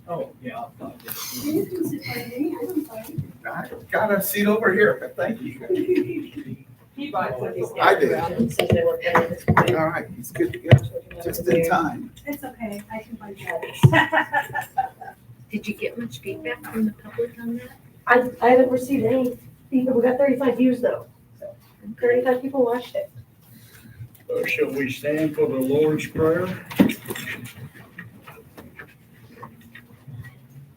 Oh, yeah. You can sit by me, I'm fine. I got a seat over here, but thank you. He bought cookies. I did. And says they were better this morning. All right, it's good to go. Just in time. It's okay, I can buy that. Did you get much feedback from the public on that? I haven't received any feedback. We got 35 views though. 35 people watched it. Shall we stand for the Lord's Prayer?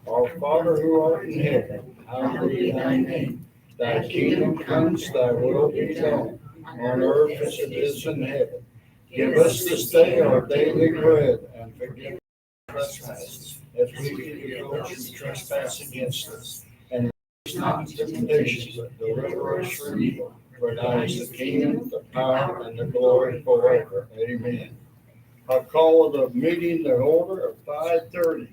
Our Father who art in heaven, hallowed be thy name. Thy kingdom comes, thy will be done, on earth as it is in heaven. Give us this day our daily bread, and forgive our trespasses, as we forgive those who trespass against us. And lead us not into temptation, but deliver us from evil. For thine is the kingdom, the power, and the glory forever. Amen. I call the meeting to order at 5:30.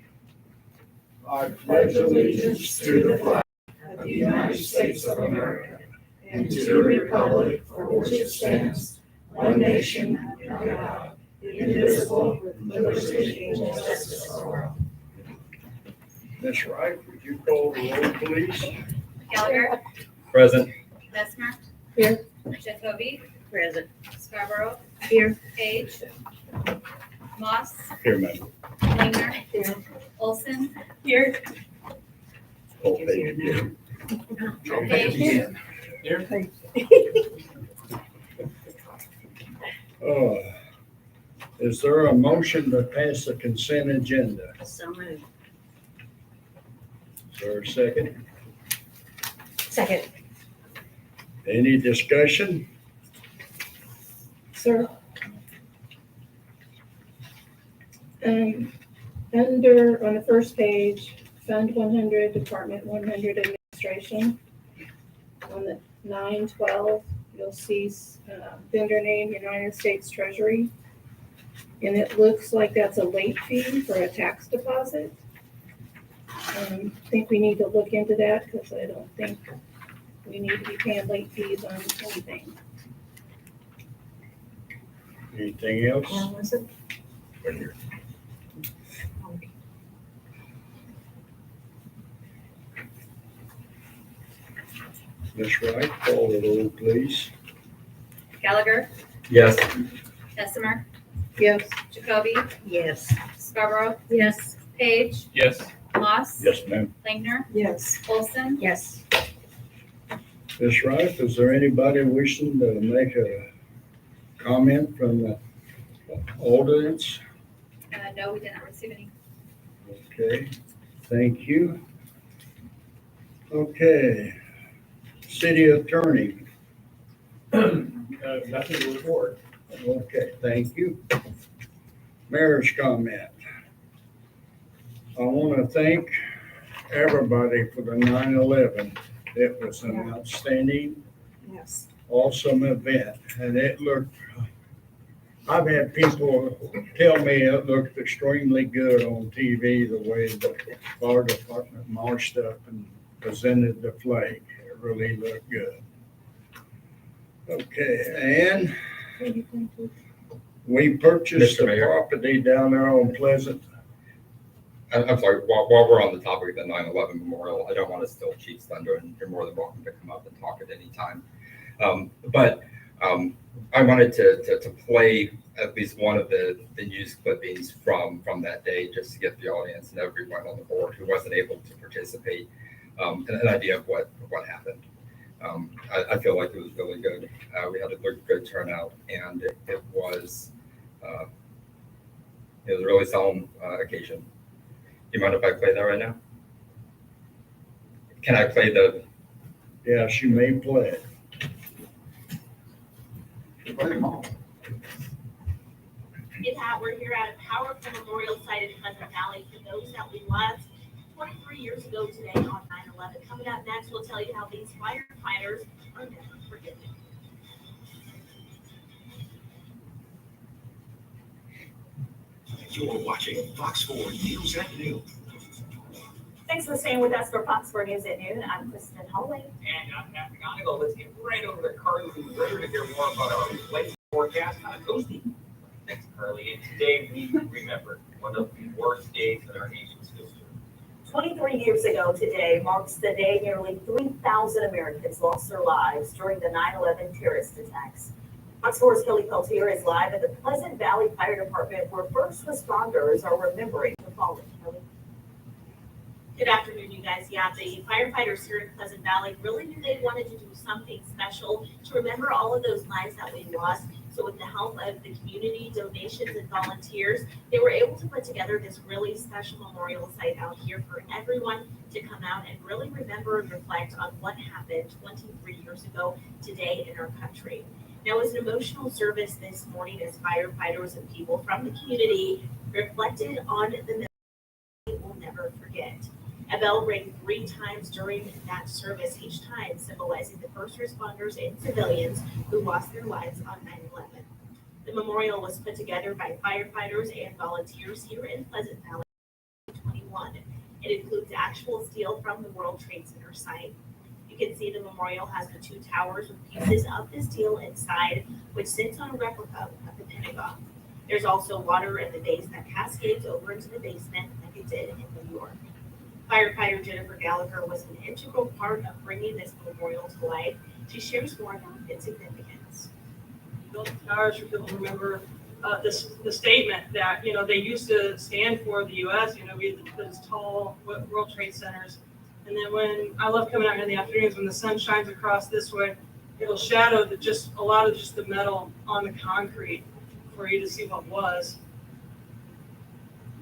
I pledge allegiance to the flag of the United States of America and to the republic for which it stands, one nation, under God, indivisible, with liberty and justice for all. Ms. Wright, would you call the roll, please? Gallagher. Present. Bessemer. Here. Jacoby. Present. Scarborough. Here. Page. Moss. Here, ma'am. Langer. Here. Olson. Here. Full page again. Page. Is there a motion to pass the consent agenda? So moved. Is there a second? Second. Any discussion? Sir. Under, on the first page, Fund 100, Department 100 Administration. On the 912, you'll see vendor name, United States Treasury. And it looks like that's a late fee for a tax deposit. I think we need to look into that because I don't think we need to be paying late fees on anything. Anything else? Was it? Right here. Ms. Wright, call the roll, please. Gallagher. Yes. Bessemer. Yes. Jacoby. Yes. Scarborough. Yes. Page. Yes. Moss. Yes, ma'am. Langer. Yes. Olson. Yes. Ms. Wright, is there anybody wishing to make a comment from the audience? No, we did not receive any. Okay, thank you. Okay, city attorney. Nothing to report. Okay, thank you. Mayor's comment. I want to thank everybody for the 9/11. It was an outstanding, Yes. awesome event, and it looked, I've had people tell me it looked extremely good on TV, the way the fire department marched up and presented the flag. It really looked good. Okay, and we purchased Mr. the Mayor. property down there on Pleasant. I'm sorry, while we're on the topic of the 9/11 memorial, I don't want to steal Chief's thunder, and you're more than welcome to come up and talk at any time. But I wanted to play at least one of the news clippings from that day, just to get the audience and everyone on the board who wasn't able to participate an idea of what happened. I feel like it was really good. We had a good turnout, and it was a really solemn occasion. Do you mind if I play that right now? Can I play the? Yes, you may play it. We're here at a powerful memorial site in Pleasant Valley for those that we lost 23 years ago today on 9/11. Coming up next, we'll tell you how these firefighters are never forgiven. You're watching Fox 4 News at Noon. Thanks for staying with us for Fox 4 News at Noon. I'm Kristen Holloway. And I'm Pat McGonigal. Let's get right over to Carly Ritter to hear more about our latest forecast. How it goes. Thanks, Carly. And today we remember one of the worst days in our nation's history. 23 years ago today marks the day nearly 3,000 Americans lost their lives during the 9/11 terrorist attacks. Fox 4's Kelly Peltier is live at the Pleasant Valley Fire Department, where first responders are remembering the fallen. Kelly. Good afternoon, you guys. Yeah, the firefighters here in Pleasant Valley really knew they wanted to do something special to remember all of those lives that we lost. So with the help of the community, donations, and volunteers, they were able to put together this really special memorial site out here for everyone to come out and really remember and reflect on what happened 23 years ago today in our country. Now, it was an emotional service this morning as firefighters and people from the community reflected on the memory we will never forget. A bell rang 3 times during that service, each time symbolizing the first responders and civilians who lost their lives on 9/11. The memorial was put together by firefighters and volunteers here in Pleasant Valley in 2021. It includes actual steel from the World Trade Center site. You can see the memorial has the 2 towers with pieces of the steel inside, which sits on a replica of the Pentagon. There's also water in the base that cascades over into the basement like it did in New York. Firefighter Jennifer Gallagher was an integral part of bringing this memorial to life. She shares more about its significance. Built towers for people to remember the statement that, they used to stand for the U.S. We had those tall World Trade Centers. And then when I love coming out here in the afternoons, when the sun shines across this way, it'll shadow a lot of just the metal on the concrete for you to see what was.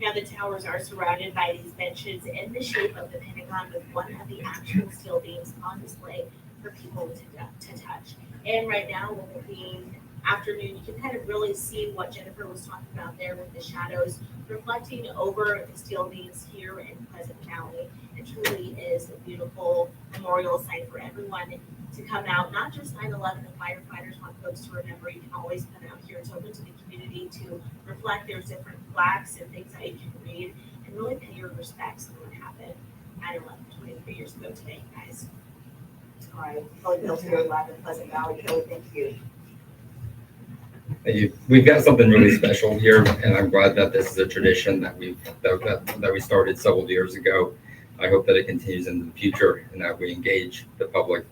Now the towers are surrounded by these benches in the shape of the Pentagon with one of the actual steel beams on display for people to touch. And right now, with it being afternoon, you can kind of really see what Jennifer was talking about there with the shadows reflecting over the steel beams here in Pleasant Valley. It truly is a beautiful memorial site for everyone to come out, not just 9/11 the firefighters want folks to remember. You can always come out here. It's open to the community to reflect. There's different plaques and things that you can read and really pay your respects on what happened 9/11 23 years ago today, guys. All right, Kelly Peltier live in Pleasant Valley. Kelly, thank you. Thank you. We've got something really special here, and I'm glad that this is a tradition that we started several years ago. I hope that it continues into the future and that we engage the public,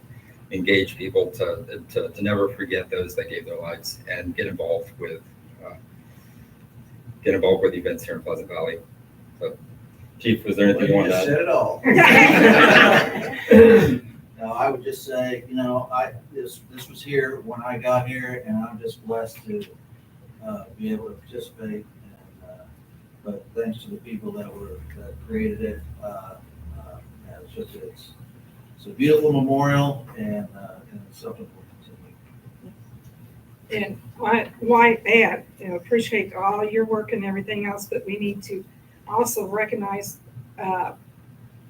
engage people to never forget those that gave their lives and get involved with events here in Pleasant Valley. So, Chief, was there anything you wanted to add? Said it all. No, I would just say, this was here when I got here, and I'm just blessed to be able to participate. And, but thanks to the people that created it, it's a beautiful memorial, and it's something we'll continue. And I might add, appreciate all your work and everything else, but we need to also recognize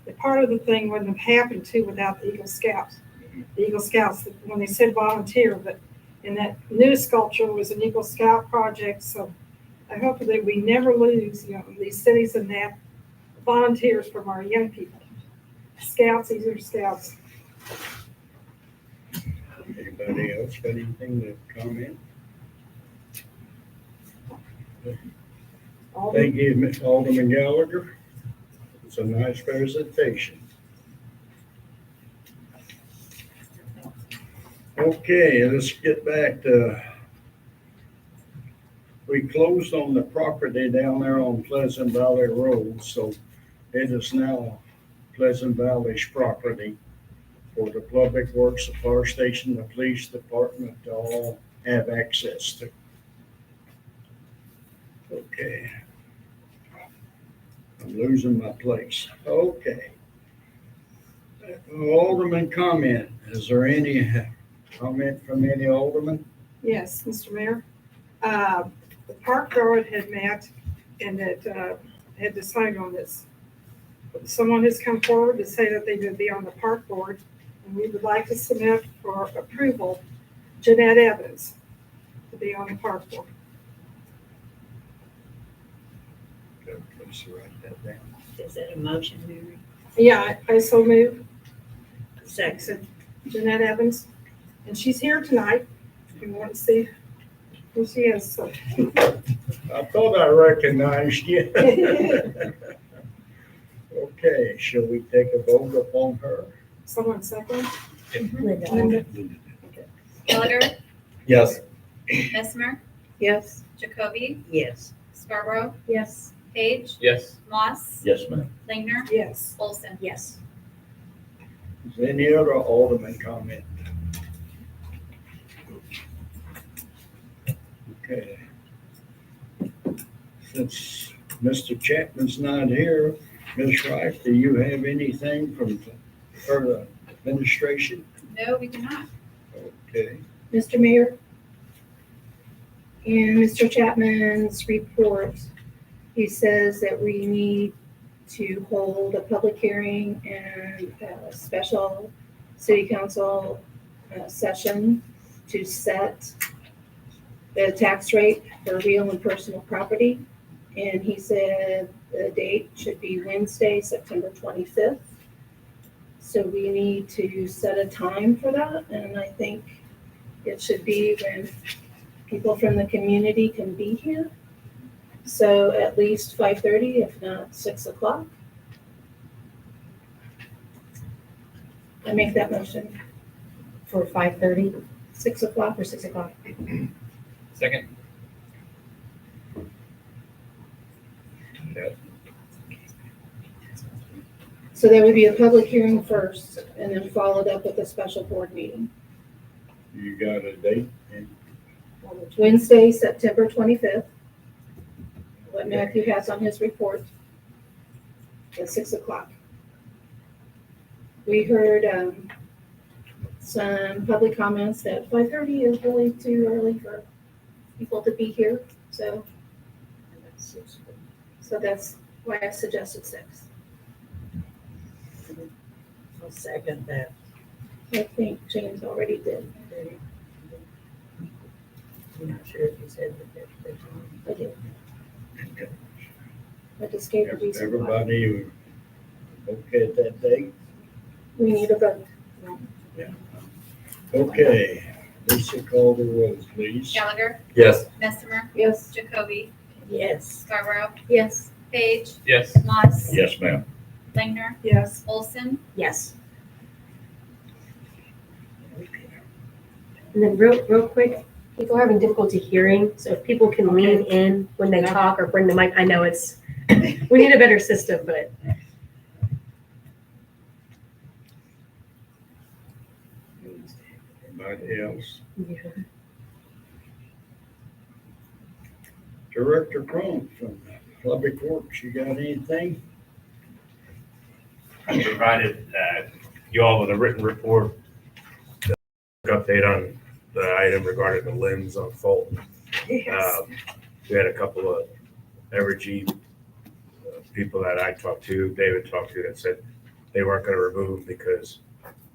the part of the thing wouldn't have happened too without the Eagle Scouts. The Eagle Scouts, when they said volunteer, but in that new sculpture was an Eagle Scout project. So I hope that we never lose, these cities and that volunteers from our young people. Scouts, these are scouts. Anybody else got anything to comment? Thank you, Ms. Alderman Gallagher. It's a nice presentation. Okay, let's get back to, we closed on the property down there on Pleasant Valley Road, so it is now Pleasant Valley's property for the Public Works, the fire station, the police department to all have access to. Okay. I'm losing my place. Okay. Alderman comment. Is there any comment from any alderman? Yes, Mr. Mayor. The park board had met and had decided on this. Someone has come forward to say that they would be on the park board, and we would like to submit for approval Jeanette Evans to be on the park board. Please write that down. Is that a motion, Mary? Yeah, I so move. Second. Jeanette Evans, and she's here tonight. If you want to see who she is. So. I thought I recognized you. Okay, shall we take a vote upon her? Someone second? Linda. Gallagher, Yes. Bessemer, Yes. Jacoby, Yes. Scarborough, Yes. Page, Yes. Moss, Yes, ma'am. Lingner, Yes. Olson. Yes. Is there any other alderman comment? Okay. Since Mr. Chapman's not here, Ms. Wright, do you have anything from her administration? No, we do not. Okay. Mr. Mayor, in Mr. Chapman's report, he says that we need to hold a public hearing and a special city council session to set the tax rate for real and personal property. And he said the date should be Wednesday, September 25th. So we need to set a time for that, and I think it should be when people from the community can be here. So at least 5:30, if not 6 o'clock. I make that motion, For 5:30 6 o'clock. or 6 o'clock. Second. So there would be a public hearing first, and then followed up with a special board meeting. You got a date? Wednesday, September 25th. What Matthew has on his report at 6 o'clock. We heard some public comments that 5:30 is really too early for people to be here, so that's why I suggested 6. I'll second that. I think James already did. I'm not sure if you said that. I did. I just gave a reason why. Everybody okay at that date? We need a vote. Okay, Lisa, call the roll, please. Gallagher, Yes. Bessemer, Yes. Jacoby, Yes. Scarborough, Yes. Page, Yes. Moss, Yes, ma'am. Lingner, Yes. Olson. Yes. And then real quick, people are having difficulty hearing, so if people can lean in when they talk or bring the mic, I know it's, we need a better system, but Anybody else? yeah. Director Crone from Public Works, you got anything? I provided you all with a written report, update on the item regarding the limbs on Fulton. We had a couple of Evergy people that I talked to, David talked to, that said they weren't going to remove them because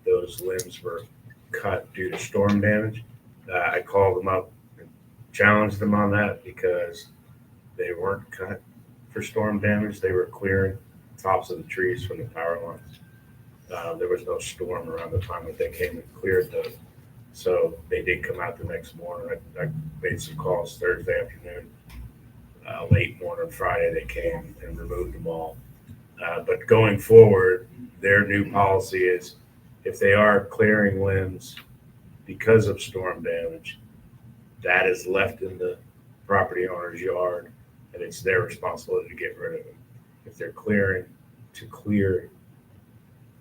those limbs were cut due to storm damage. I called them up and challenged them on that because they weren't cut for storm damage. They were clearing tops of the trees from the power lines. There was no storm around the time that they came and cleared those. So they did come out the next morning. I made some calls Thursday afternoon, late morning Friday, they came and removed them all. But going forward, their new policy is if they are clearing limbs because of storm damage, that is left in the property owner's yard and it's their responsibility to get rid of them. If they're clearing to clear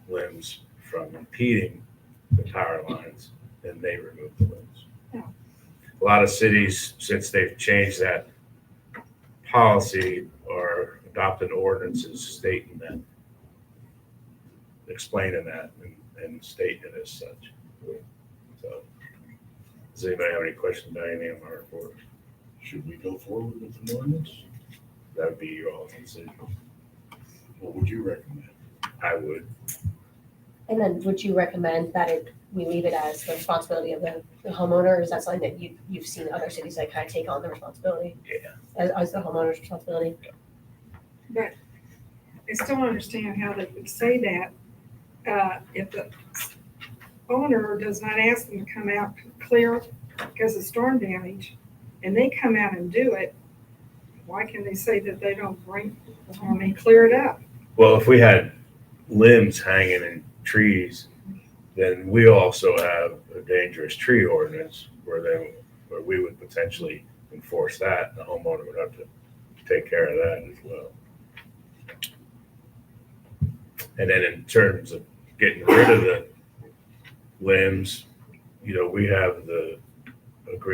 limbs from impeding the power lines, then they remove the limbs. Yeah. A lot of cities, since they've changed that policy, are adopting ordinances stating that, explaining that and stating it as such. So, does anybody have any questions about anything on my report? Should we go forward with the ordinance? That would be your all's decision. What would you recommend? I would. And then would you recommend that we leave it as the responsibility of the homeowner? Is that something that you've seen other cities that kind of take on the responsibility Yeah. as the homeowner's responsibility? But I still don't understand how they would say that, if the owner does not ask them to come out clear because of storm damage, and they come out and do it, why can they say that they don't clear it up? Well, if we had limbs hanging in trees, then we also have a dangerous tree ordinance where we would potentially enforce that. The homeowner would have to take care of that as well. And then in terms of getting rid of the limbs, we have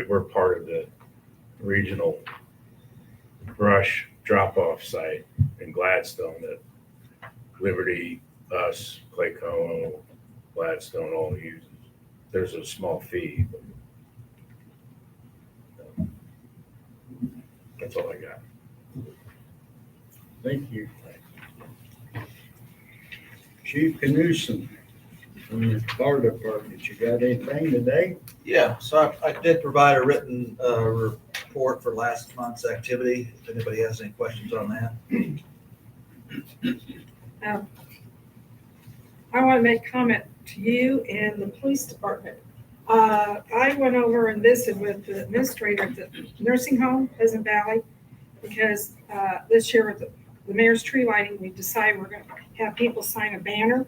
we're part of the regional brush drop-off site in Gladstone that Liberty, us, Claycomo, Gladstone all uses. There's a small fee. But that's all I got. Thank you. Chief Knudsen from the fire department, you got anything today? Yeah, so I did provide a written report for last month's activity. If anybody has any questions on that. I want to make comment to you and the police department. I went over and visited with the administrator at the nursing home, Pleasant Valley, because this year with the mayor's tree lighting, we decided we're going to have people sign a banner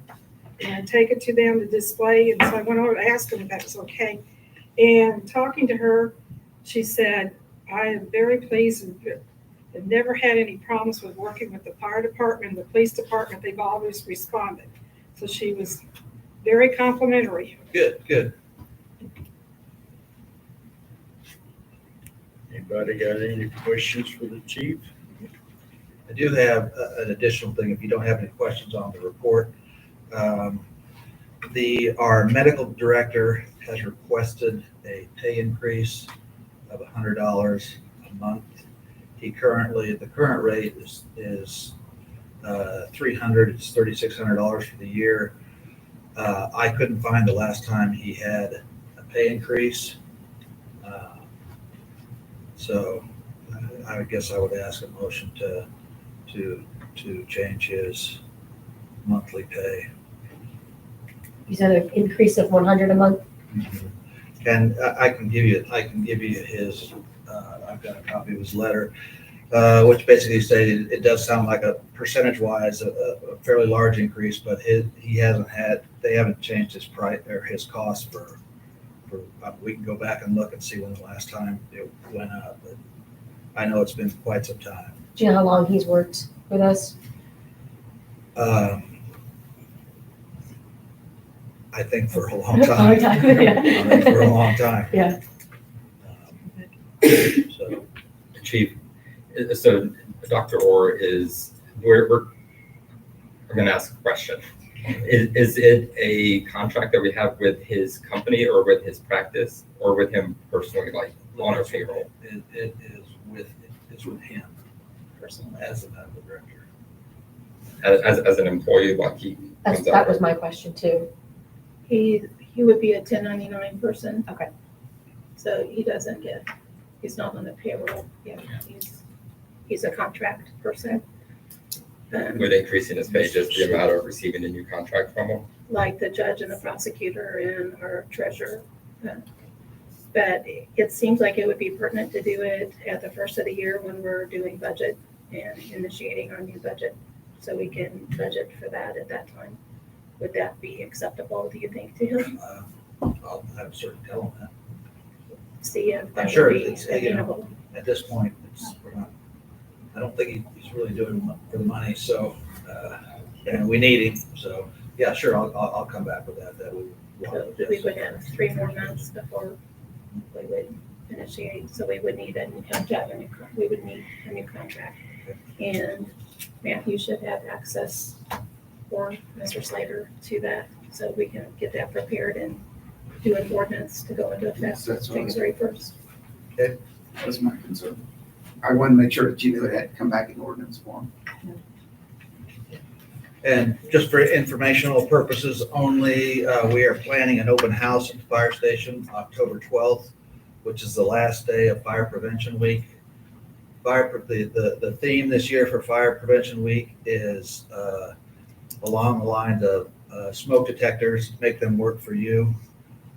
and take it to them to display. And so I went over to ask them if that was okay. And talking to her, she said, I am very pleased and have never had any problems with working with the fire department and the police department. They've always responded. So she was very complimentary. Good. Anybody got any questions for the chief? I do have an additional thing, if you don't have any questions on the report. Our medical director has requested a pay increase of $100 a month. The current rate is $300, it's $3,600 for the year. I couldn't find the last time he had a pay increase. So I guess I would ask a motion to change his monthly pay. You said an increase of 100 a month? And I can give you his, I've got a copy of his letter, which basically stated it does sound like a percentage-wise a fairly large increase, but they haven't changed his price or his cost for we can go back and look and see when the last time it went up, but I know it's been quite some time. Do you know how long he's worked with us? I think for a long time. Yeah. I think for a long time. Yeah. So, Chief, so Dr. Orr we're going to ask a question. Is it a contract that we have with his company or with his practice or with him personally, like on our payroll? It's with him personally as the medical director. As an employee, like he comes out. That was my question too. He would be a 1099 person. Okay. So he's not on the payroll. Yeah, he's a contract person. Would increasing his pay just be a matter of receiving a new contract from him? Like the judge and the prosecutor and our treasurer. But it seems like it would be pertinent to do it at the first of the year when we're doing budget and initiating our new budget, so we can budget for that at that time. Would that be acceptable, do you think, to him? I'll have to sort of tell him that. See if I'm that sure would be it's, amenable. at this point, I don't think he's really doing it for the money, so, and we need him, so, yeah, sure, I'll come back with that. So we would have 3 more months before we would initiate, so we would need a new contract, we would need a new contract. And Matthew should have access, or Mr. Slater, to that, so we can get that prepared and do an ordinance to go into effect January 1st. That's my concern. I want to make sure that you had come back in ordinance form. And just for informational purposes only, we are planning an open house at the fire station October 12th, which is the last day of Fire Prevention Week. The theme this year for Fire Prevention Week is along the lines of smoke detectors, make them work for you.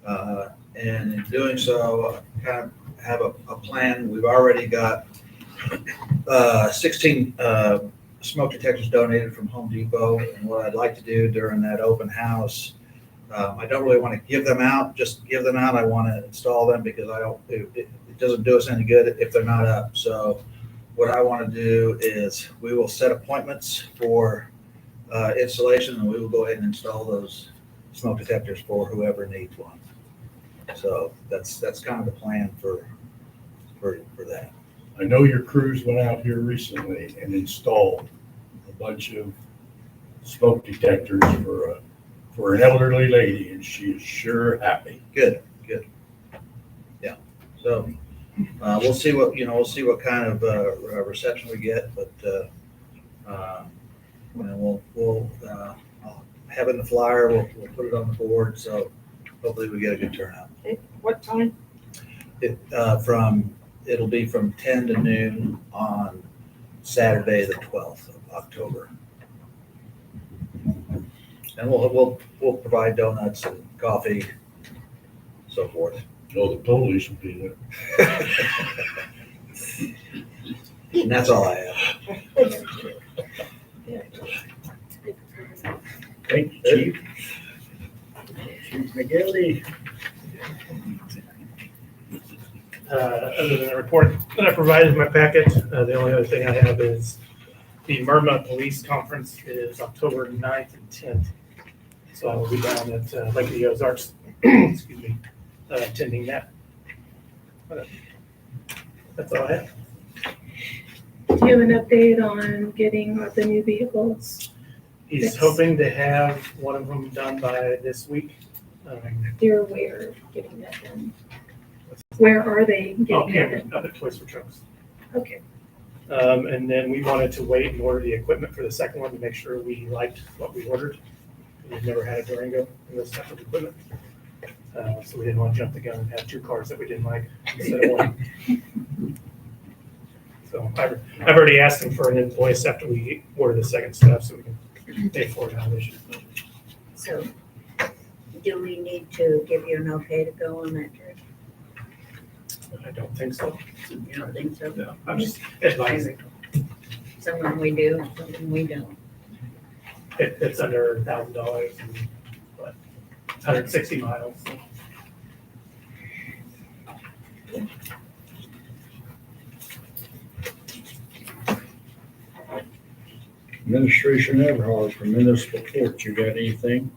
And in doing so, kind of have a plan. We've already got 16 smoke detectors donated from Home Depot, and what I'd like to do during that open house, I don't really want to give them out, just give them out. I want to install them because it doesn't do us any good if they're not up. So what I want to do is we will set appointments for installation, and we will go ahead and install those smoke detectors for whoever needs one. So that's kind of the plan for that. I know your crews went out here recently and installed a bunch of smoke detectors for an elderly lady, and she is sure happy. Good. Yeah. So we'll see what kind of reception we get, but we'll I'll have it in the flyer. We'll put it on the board. So hopefully we get a good turnout. What time? It'll be from 10 to noon on Saturday, the 12th of October. And we'll provide donuts and coffee, so forth. Oh, the police will be there. And that's all I have. Thank you, Chief. Chief McGilly. Other than the report that I provided in my packet, the only other thing I have is the Murma Police Conference is October 9th and 10th. So I will be down at Lake of the Ozarks, excuse me, attending that. That's all I have. Do you have an update on getting the new vehicles? He's Fixed? hoping to have one of them done by this week. You're aware of getting that done? Where are they getting that Cameron, done? up at Toys for Trucks. Okay. And then we wanted to wait and order the equipment for the second one to make sure we liked what we ordered. We've never had a Durango in this type of equipment. So we didn't want to jump the gun and have two cars that we didn't like instead of one. So I've already asked him for an invoice after we order the second stuff so we can pay for it out of this. So, do we need to give you an okay to go on that trip? I don't think so. You don't think so? No, I'm just advising. Some of them we do, and some of them we don't. It's under $1,000 and what, 160 miles. So. Administration Everhard from Municipal Court, you got anything?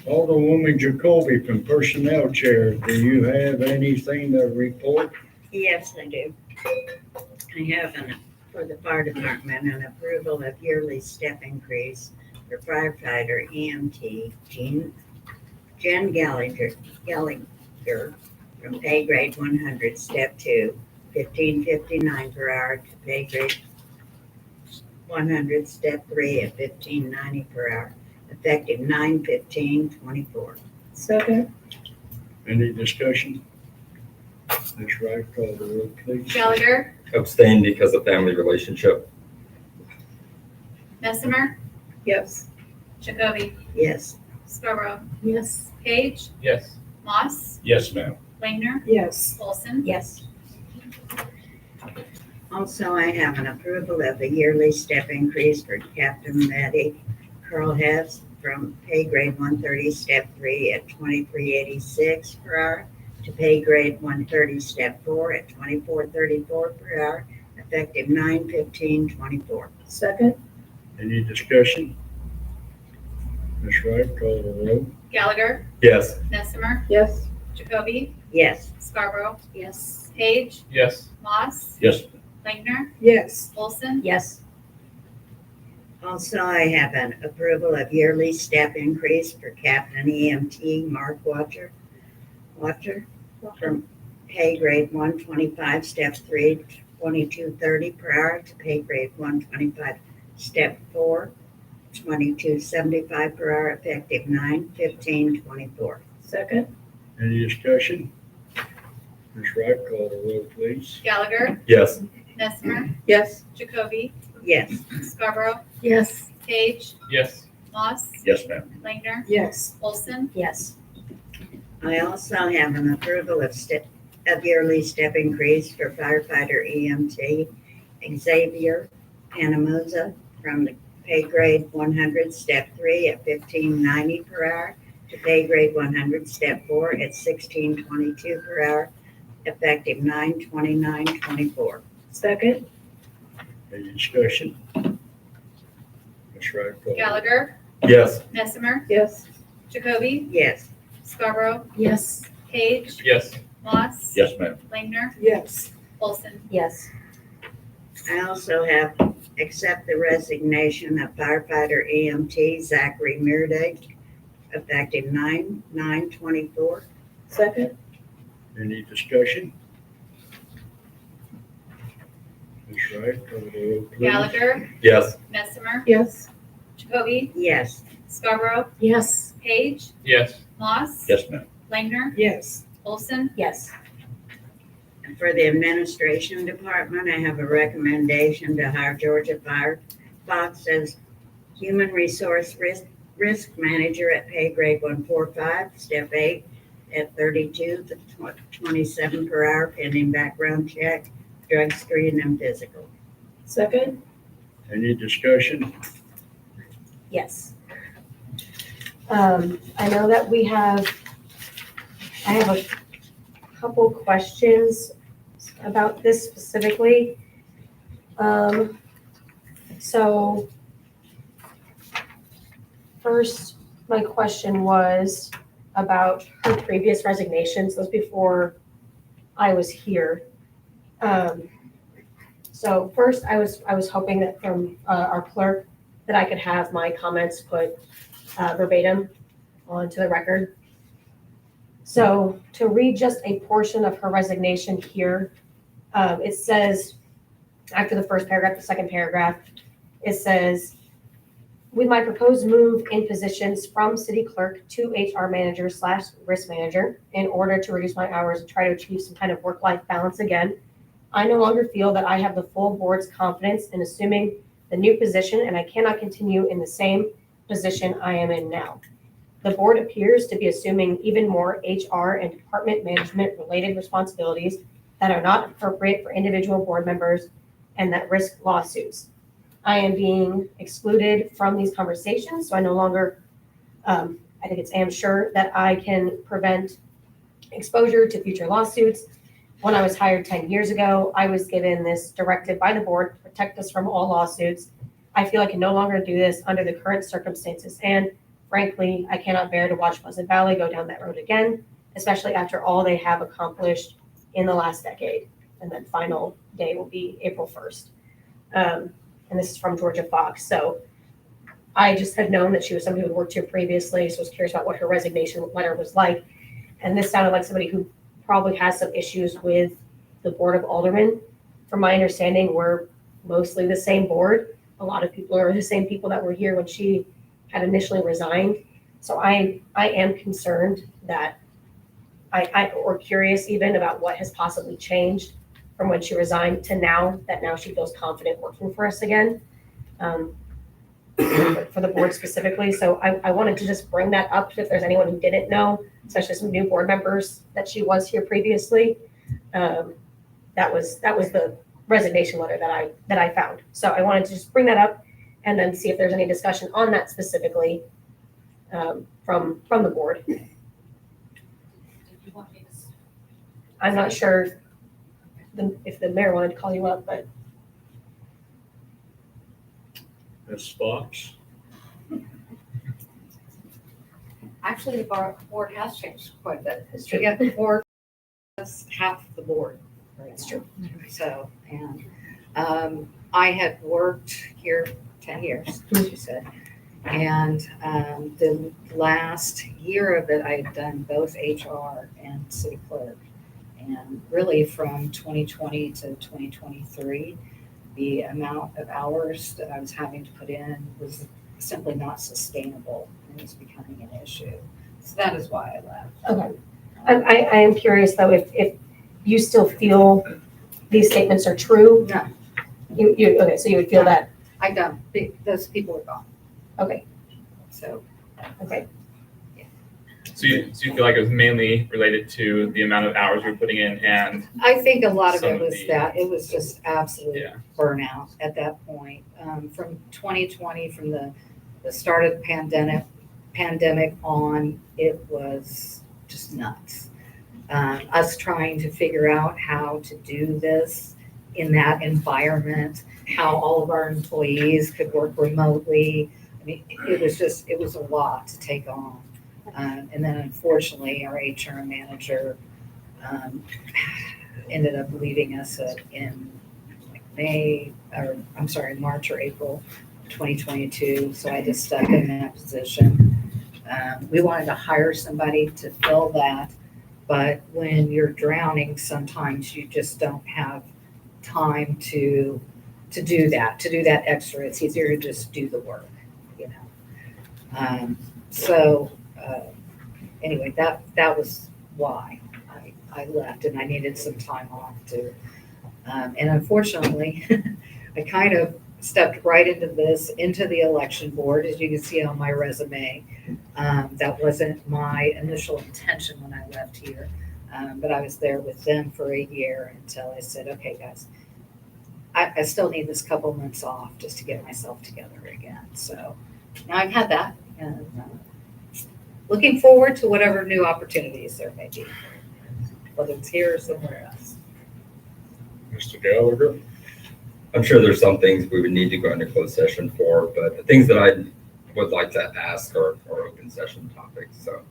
Alderwoman Jacoby from Personnel Chair, do you have anything to report? Yes, I do. I have for the fire department, an approval of yearly step increase for firefighter EMT Jen Gallagher from pay grade 100, step 2, $15.59 per hour to pay grade 100, step 3 at $15.90 per hour, effective 9/15/24. Second. Any discussion? Ms. Wright, call the roll, please. Gallagher, Abstain because of family relationship. Bessemer, Yes. Jacoby, Yes. Scarborough, Yes. Page, Yes. Moss, Yes, ma'am. Langner, Yes. Olson. Yes. Also, I have an approval of a yearly step increase for Captain Medic Carl Hess from pay grade 130, step 3 at $23.86 per hour to pay grade 130, step 4 at $24.34 per hour, effective 9/15/24. Second. Any discussion? Ms. Wright, call the roll. Gallagher, Yes. Bessemer, Yes. Jacoby, Yes. Scarborough, Yes. Page, Yes. Moss, Yes. Langner, Yes. Olson. Yes. Also, I have an approval of yearly step increase for Captain EMT Mark Watcher from pay grade 125, step 3, $22.30 per hour to pay grade 125, step 4, $22.75 per hour, effective 9/15/24. Second. Any discussion? Ms. Wright, call the roll, please. Gallagher, Yes. Bessemer, Yes. Jacoby, Yes. Scarborough, Yes. Page, Yes. Moss, Yes, ma'am. Langner, Yes. Olson. Yes. I also have an approval of yearly step increase for firefighter EMT Xavier Panamuza from the pay grade 100, step 3 at $15.90 per hour to pay grade 100, step 4 at $16.22 per hour, effective 9/29/24. Second. Any discussion? Ms. Wright, call. Gallagher, Yes. Messimer, Yes. Jacoby, Yes. Scarborough, Yes. Page, Yes. Moss, Yes, ma'am. Langner, Yes. Olson. Yes. I also have accept the resignation of firefighter EMT Zachary Meredith, effective 9/9/24. Second. Any discussion? Ms. Wright, call the roll, please. Gallagher, Yes. Messimer, Yes. Jacoby, Yes. Scarborough, Yes. Page, Yes. Moss, Yes, ma'am. Langner, Yes. Olson. Yes. And for the administration department, I have a recommendation to hire Georgia Fox as human resource risk manager at pay grade 145, step 8 at 32 to 27 per hour, pending background check, drug screen, and physical. Second. Any discussion? Yes. I know that I have a couple questions about this specifically. So first, my question was about her previous resignations, those before I was here. So first, I was hoping that from our clerk that I could have my comments put verbatim onto the record. So to read just a portion of her resignation here, it says, after the first paragraph, the second paragraph, it says, with my proposed move in positions from city clerk to HR manager / risk manager in order to reduce my hours and try to achieve some kind of work-life balance again, I no longer feel that I have the full board's confidence in assuming the new position, and I cannot continue in the same position I am in now. The board appears to be assuming even more HR and department management related responsibilities that are not appropriate for individual board members and that risk lawsuits. I am being excluded from these conversations, so I no longer, I am sure that I can prevent exposure to future lawsuits. When I was hired 10 years ago, I was given this directive by the board to protect us from all lawsuits. I feel I can no longer do this under the current circumstances, and frankly, I cannot bear to watch Pleasant Valley go down that road again, especially after all they have accomplished in the last decade. And then final day will be April 1st. And this is from Georgia Fox. So I just had known that she was somebody who had worked here previously, so I was curious about what her resignation letter was like. And this sounded like somebody who probably has some issues with the Board of Aldermen. From my understanding, we're mostly the same board. A lot of people are the same people that were here when she had initially resigned. So I am concerned that or curious even about what has possibly changed from when she resigned to now, that now she feels confident working for us again, for the board specifically. So I wanted to just bring that up if there's anyone who didn't know, especially some new board members, that she was here previously. That was the resignation letter that I found. So I wanted to just bring that up and then see if there's any discussion on that specifically from the board. I'm not sure if the mayor wanted to call you up, but. Ms. Fox? Actually, the board has changed quite a bit. We got the board, that's half the board. That's true. So, and I had worked here 10 years, as you said. And the last year of it, I had done both HR and city clerk. And really from 2020 to 2023, the amount of hours that I was having to put in was simply not sustainable and was becoming an issue. So that is why I left. Okay. I am curious though, if you still feel these statements are true? No. You okay, so you would feel that? I don't. Those people are gone. Okay. So. Okay. So you feel like it was mainly related to the amount of hours we were putting in and I think a lot of Some it of was the- that, it was just absolute Yeah. burnout at that point. From 2020, from the start of the pandemic on, it was just nuts. Us trying to figure out how to do this in that environment, how all of our employees could work remotely. I mean, it was a lot to take on. And then unfortunately, our HR manager ended up leaving us in March or April 2022. So I just stuck in that position. We wanted to hire somebody to fill that, but when you're drowning, sometimes you just don't have time to do that extra. It's easier to just do the work, you know. Anyway, that was why I left, and I needed some time off too. And unfortunately, I kind of stepped right into the election board, as you can see on my resume. That wasn't my initial intention when I left here, but I was there with them for a year until I said, okay, guys, I still need this couple months off just to get myself together again. So now I've had that, and looking forward to whatever new opportunities there may be, whether it's here or somewhere else. Mr. Gallagher? I'm sure there's some things we would need to go into closed session for, but the things that I would like to ask are open session topics. So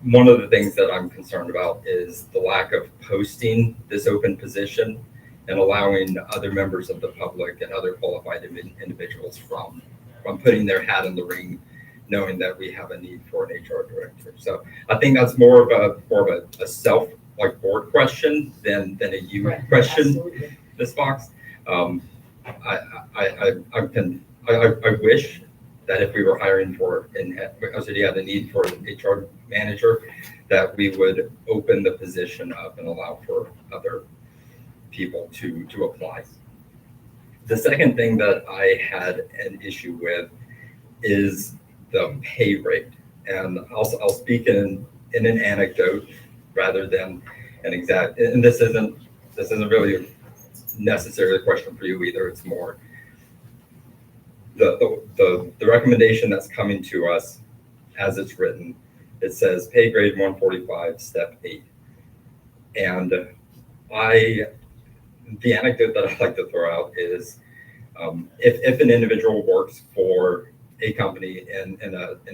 one of the things that I'm concerned about is the lack of posting this open position and allowing other members of the public and other qualified individuals from putting their hat in the ring, knowing that we have a need for an HR director. So I think that's more of a self board question than a you question. Absolutely. This box. I wish that if we were hiring for had a need for an HR manager, that we would open the position up and allow for other people to apply. The second thing that I had an issue with is the pay rate, and I'll speak in an anecdote rather than an exact. And this isn't really necessarily a question for you either. It's more the recommendation that's coming to us as it's written. It says pay grade 145, step 8, and the anecdote that I like to throw out is if an individual works for a company in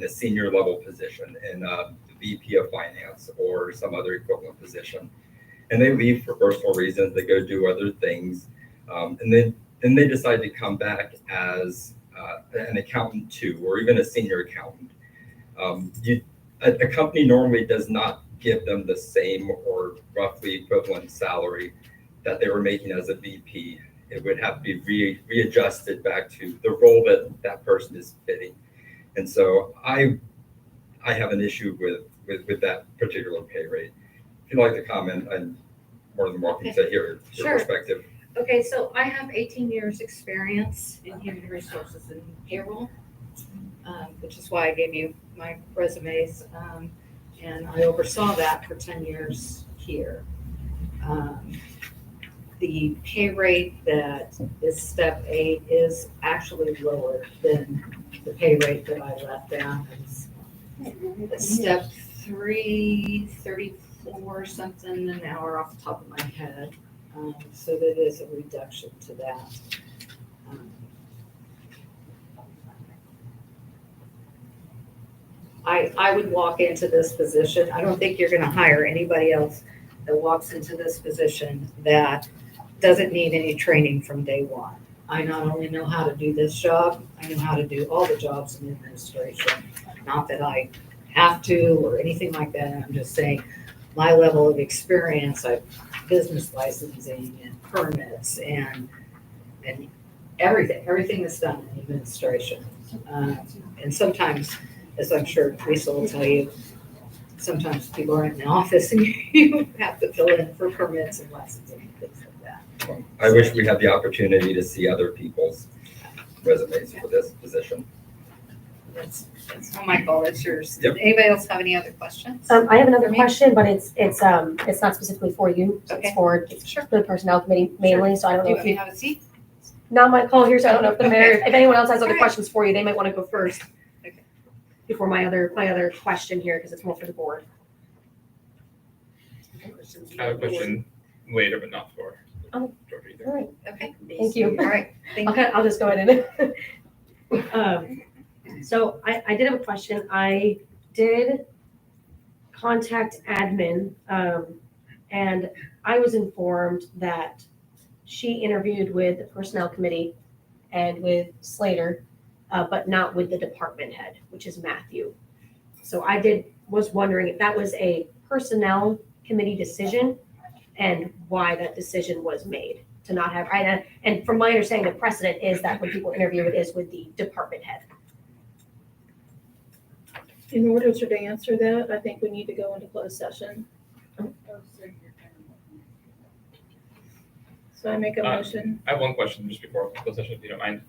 a senior level position, in a VP of finance or some other equivalent position, and they leave for personal reasons, they go do other things, and then they decide to come back as an accountant too, or even a senior accountant. A company normally does not give them the same or roughly equivalent salary that they were making as a VP. It would have to be readjusted back to the role that person is fitting. And so I have an issue with that particular pay rate. If you'd like to comment, I'm more than welcome to hear your Sure. perspective. Okay, so I have 18 years experience in human resources and payroll, which is why I gave you my resumes. And I oversaw that for 10 years here. The pay rate that is step 8 is actually lower than the pay rate that I left down. It's step 3, 34 something an hour off the top of my head. So that is a reduction to that. I would walk into this position. I don't think you're going to hire anybody else that walks into this position that doesn't need any training from day one. I not only know how to do this job, I know how to do all the jobs in administration. Not that I have to or anything like that. I'm just saying my level of experience, business licensing and permits and everything that's done in administration. And sometimes, as I'm sure Teresa will tell you, sometimes people aren't in the office and you have to fill in for permits and licensing and things like that. I wish we had the opportunity to see other people's resumes for this position. That's not my call, that's yours. Yep. Anybody else have any other questions? I have another For me? question, but it's not specifically for you. Okay. It's for the personnel committee mainly, so I don't Do know you if want me you, to have a seat? not my call here, so I don't know if the mayor, if anyone else has other Alright. questions for you, they might want to go first. Okay. Before my other question here, because it's more for the board. I have a question later, but not for Oh. George either. All right, Okay, thank you. all right, thank you. Okay, I'll just go ahead and. So I did have a question. I did contact admin, and I was informed that she interviewed with the personnel committee and with Slater, but not with the department head, which is Matthew. So was wondering if that was a personnel committee decision and why that decision was made to not have, and from my understanding, the precedent is that when people interview, it is with the department head. In order to answer that, I think we need to go into closed session. So I make a motion. I have one question just before closed session, if you don't mind.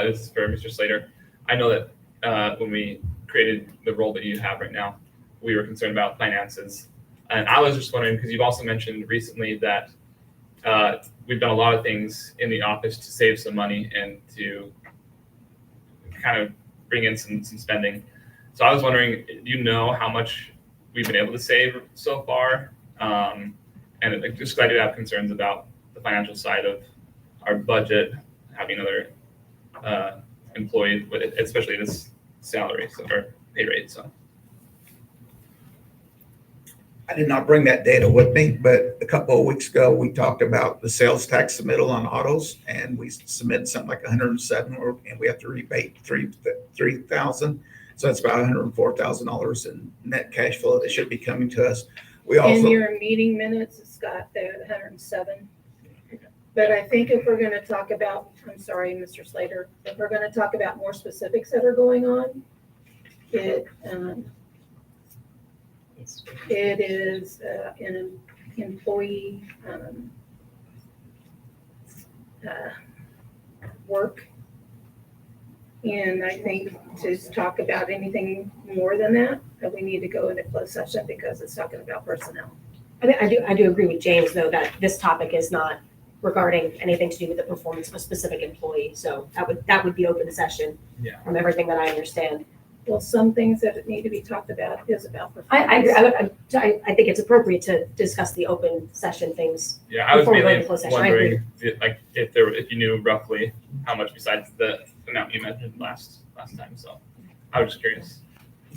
This is for Mr. Slater. I know that when we created the role that you have right now, we were concerned about finances. And I was just wondering, because you've also mentioned recently that we've done a lot of things in the office to save some money and to kind of bring in some spending. So I was wondering, do you know how much we've been able to save so far? And just glad you have concerns about the financial side of our budget, having another employee, especially this salary or pay rate. So I did not bring that data with me, but a couple of weeks ago, we talked about the sales tax submittal on autos, and we submitted something like 107, and we have to rebate 3,000. So that's about $104,000 in net cash flow that should be coming to us. We In also, your meeting minutes, it's got there 107. But I think if we're gonna talk about, I'm sorry, Mr. Slater, if we're gonna talk about more specifics that are going on, it is an employee work. And I think to talk about anything more than that we need to go into closed session because it's talking about personnel. I do agree with James, though, that this topic is not regarding anything to do with the performance of a specific employee. So that would be open session from everything that I understand. Well, some things that need to be talked about is about I agree. performance. I think it's appropriate to discuss the open session things. yeah, I was before we go mainly into closed session. I agree. wondering if you knew roughly how much besides the amount you mentioned last time. So I was just curious.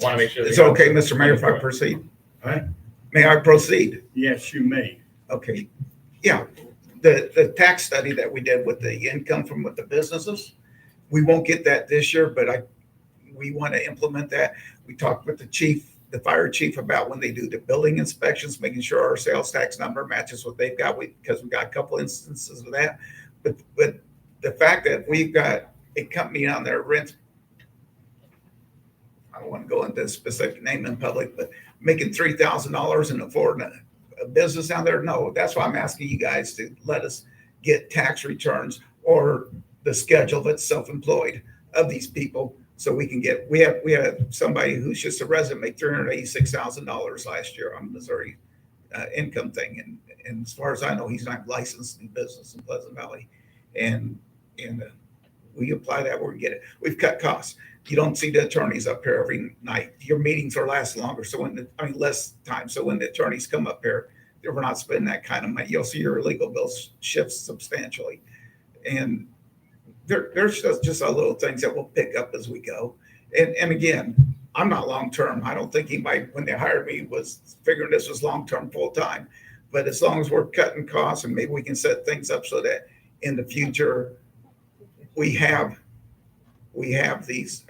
Want to make sure. it's okay, Mr. Mayor, if I proceed? All right. May I proceed? Yes, you may. Okay, yeah, the tax study that we did with the income from with the businesses, we won't get that this year, but we want to implement that. We talked with the fire chief about when they do the building inspections, making sure our sales tax number matches what they've got, because we got a couple instances of that. But the fact that we've got a company on there rent, I don't want to go into a specific name in public, but making $3,000 and affording a business down there. No, that's why I'm asking you guys to let us get tax returns or the schedule that's self-employed of these people. So we can get, we have somebody who's just a resident make $386,000 last year on Missouri income thing. And as far as I know, he's not licensed in business in Pleasant Valley. And we apply that where we get it. We've cut costs. You don't see the attorneys up here every night. Your meetings are last longer. So less time. So when the attorneys come up here, we're not spending that kind of money. You'll see your legal bills shift substantially. And there's just a little things that we'll pick up as we go. And again, I'm not long-term. I don't think anybody, when they hired me, was figuring this was long-term, full-time. But as long as we're cutting costs and maybe we can set things up so that in the future, we have these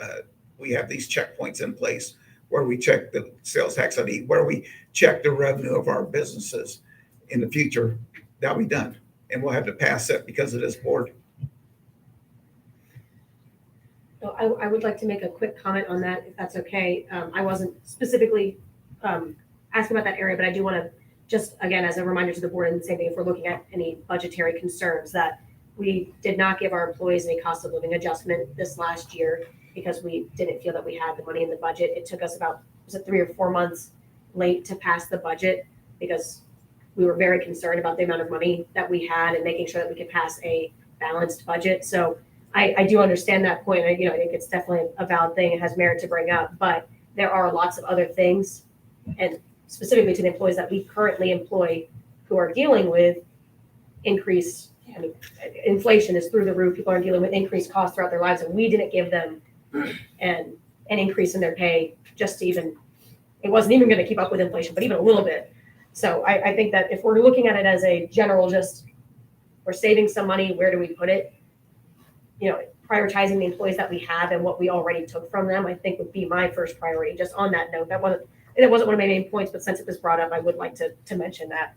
checkpoints in place where we check the sales tax ID, where we check the revenue of our businesses in the future. That'll be done. And we'll have to pass that because of this board. So I would like to make a quick comment on that, if that's okay. I wasn't specifically asking about that area, but I do want to just, again, as a reminder to the board, and the same thing, if we're looking at any budgetary concerns, that we did not give our employees any cost of living adjustment this last year. because we didn't feel that we had the money in the budget. It took us about, was it 3 or 4 months late to pass the budget because we were very concerned about the amount of money that we had and making sure that we could pass a balanced budget. So I do understand that point. I think it's definitely a valid thing. It has merit to bring up, but there are lots of other things, and specifically to the employees that we currently employ who are dealing with increased, inflation is through the roof. People are dealing with increased costs throughout their lives, and we didn't give them an increase in their pay just to even, it wasn't even going to keep up with inflation, but even a little bit. So I think that if we're looking at it as a general, just we're saving some money, where do we put it? Prioritizing the employees that we have and what we already took from them, I think would be my first priority. Just on that note, it wasn't one of my main points, but since it was brought up, I would like to mention that.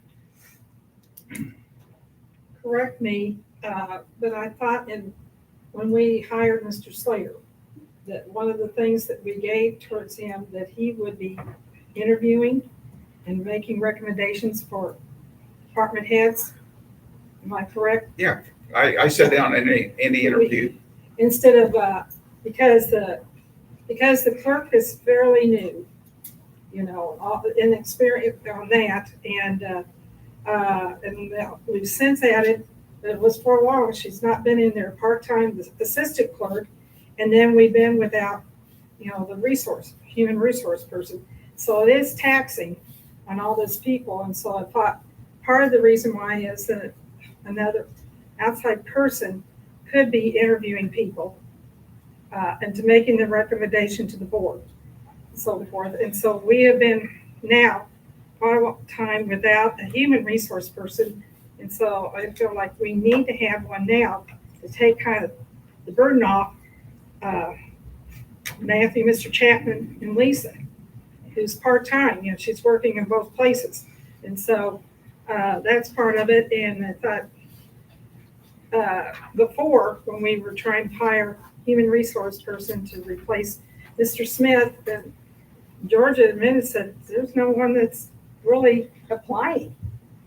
Correct me, but I thought when we hired Mr. Slater, that one of the things that we gave towards him, that he would be interviewing and making recommendations for department heads. Am I correct? Yeah, I sat down in the interview. Instead of, because the clerk is fairly new, inexperienced on that, and we've since added, it was for a while, she's not been in there part-time, the assistant clerk, and then we've been without, the human resource person. So it is taxing on all those people, and so I thought part of the reason why is that another outside person could be interviewing people and to making the recommendation to the board and so forth. And so we have been now quite a time without a human resource person. And so I feel like we need to have one now to take kind of the burden off Matthew, Mr. Chapman, and Lisa, who's part-time. She's working in both places. And so that's part of it. And I thought, before, when we were trying to hire human resource person to replace Mr. Smith, and Georgia admitted, said there's no one that's really applying.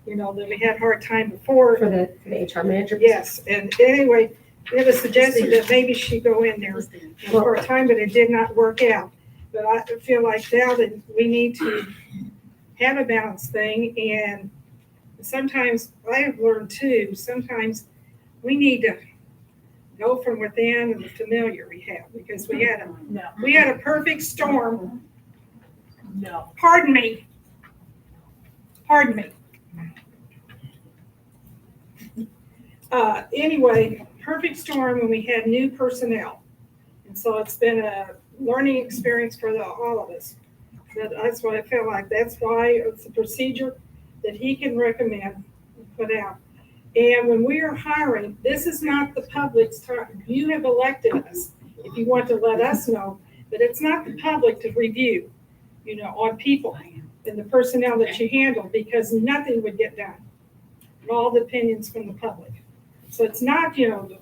That we had a hard time before. For the HR manager? Yes, and anyway, we have a suggestion that maybe she go in there for a time, but it did not work out. But I feel like now that we need to have a balanced thing, and sometimes I have learned too, sometimes we need to go from within and the familiar we have, because we had a perfect storm. No. Pardon me. Anyway, perfect storm when we had new personnel. And so it's been a learning experience for all of us. That's what I feel like. That's why it's a procedure that he can recommend and put out. And when we are hiring, this is not the public's time. You have elected us, if you want to let us know, but it's not the public to review, on people and the personnel that you handle, because nothing would get done. All the opinions from the public. So it's not,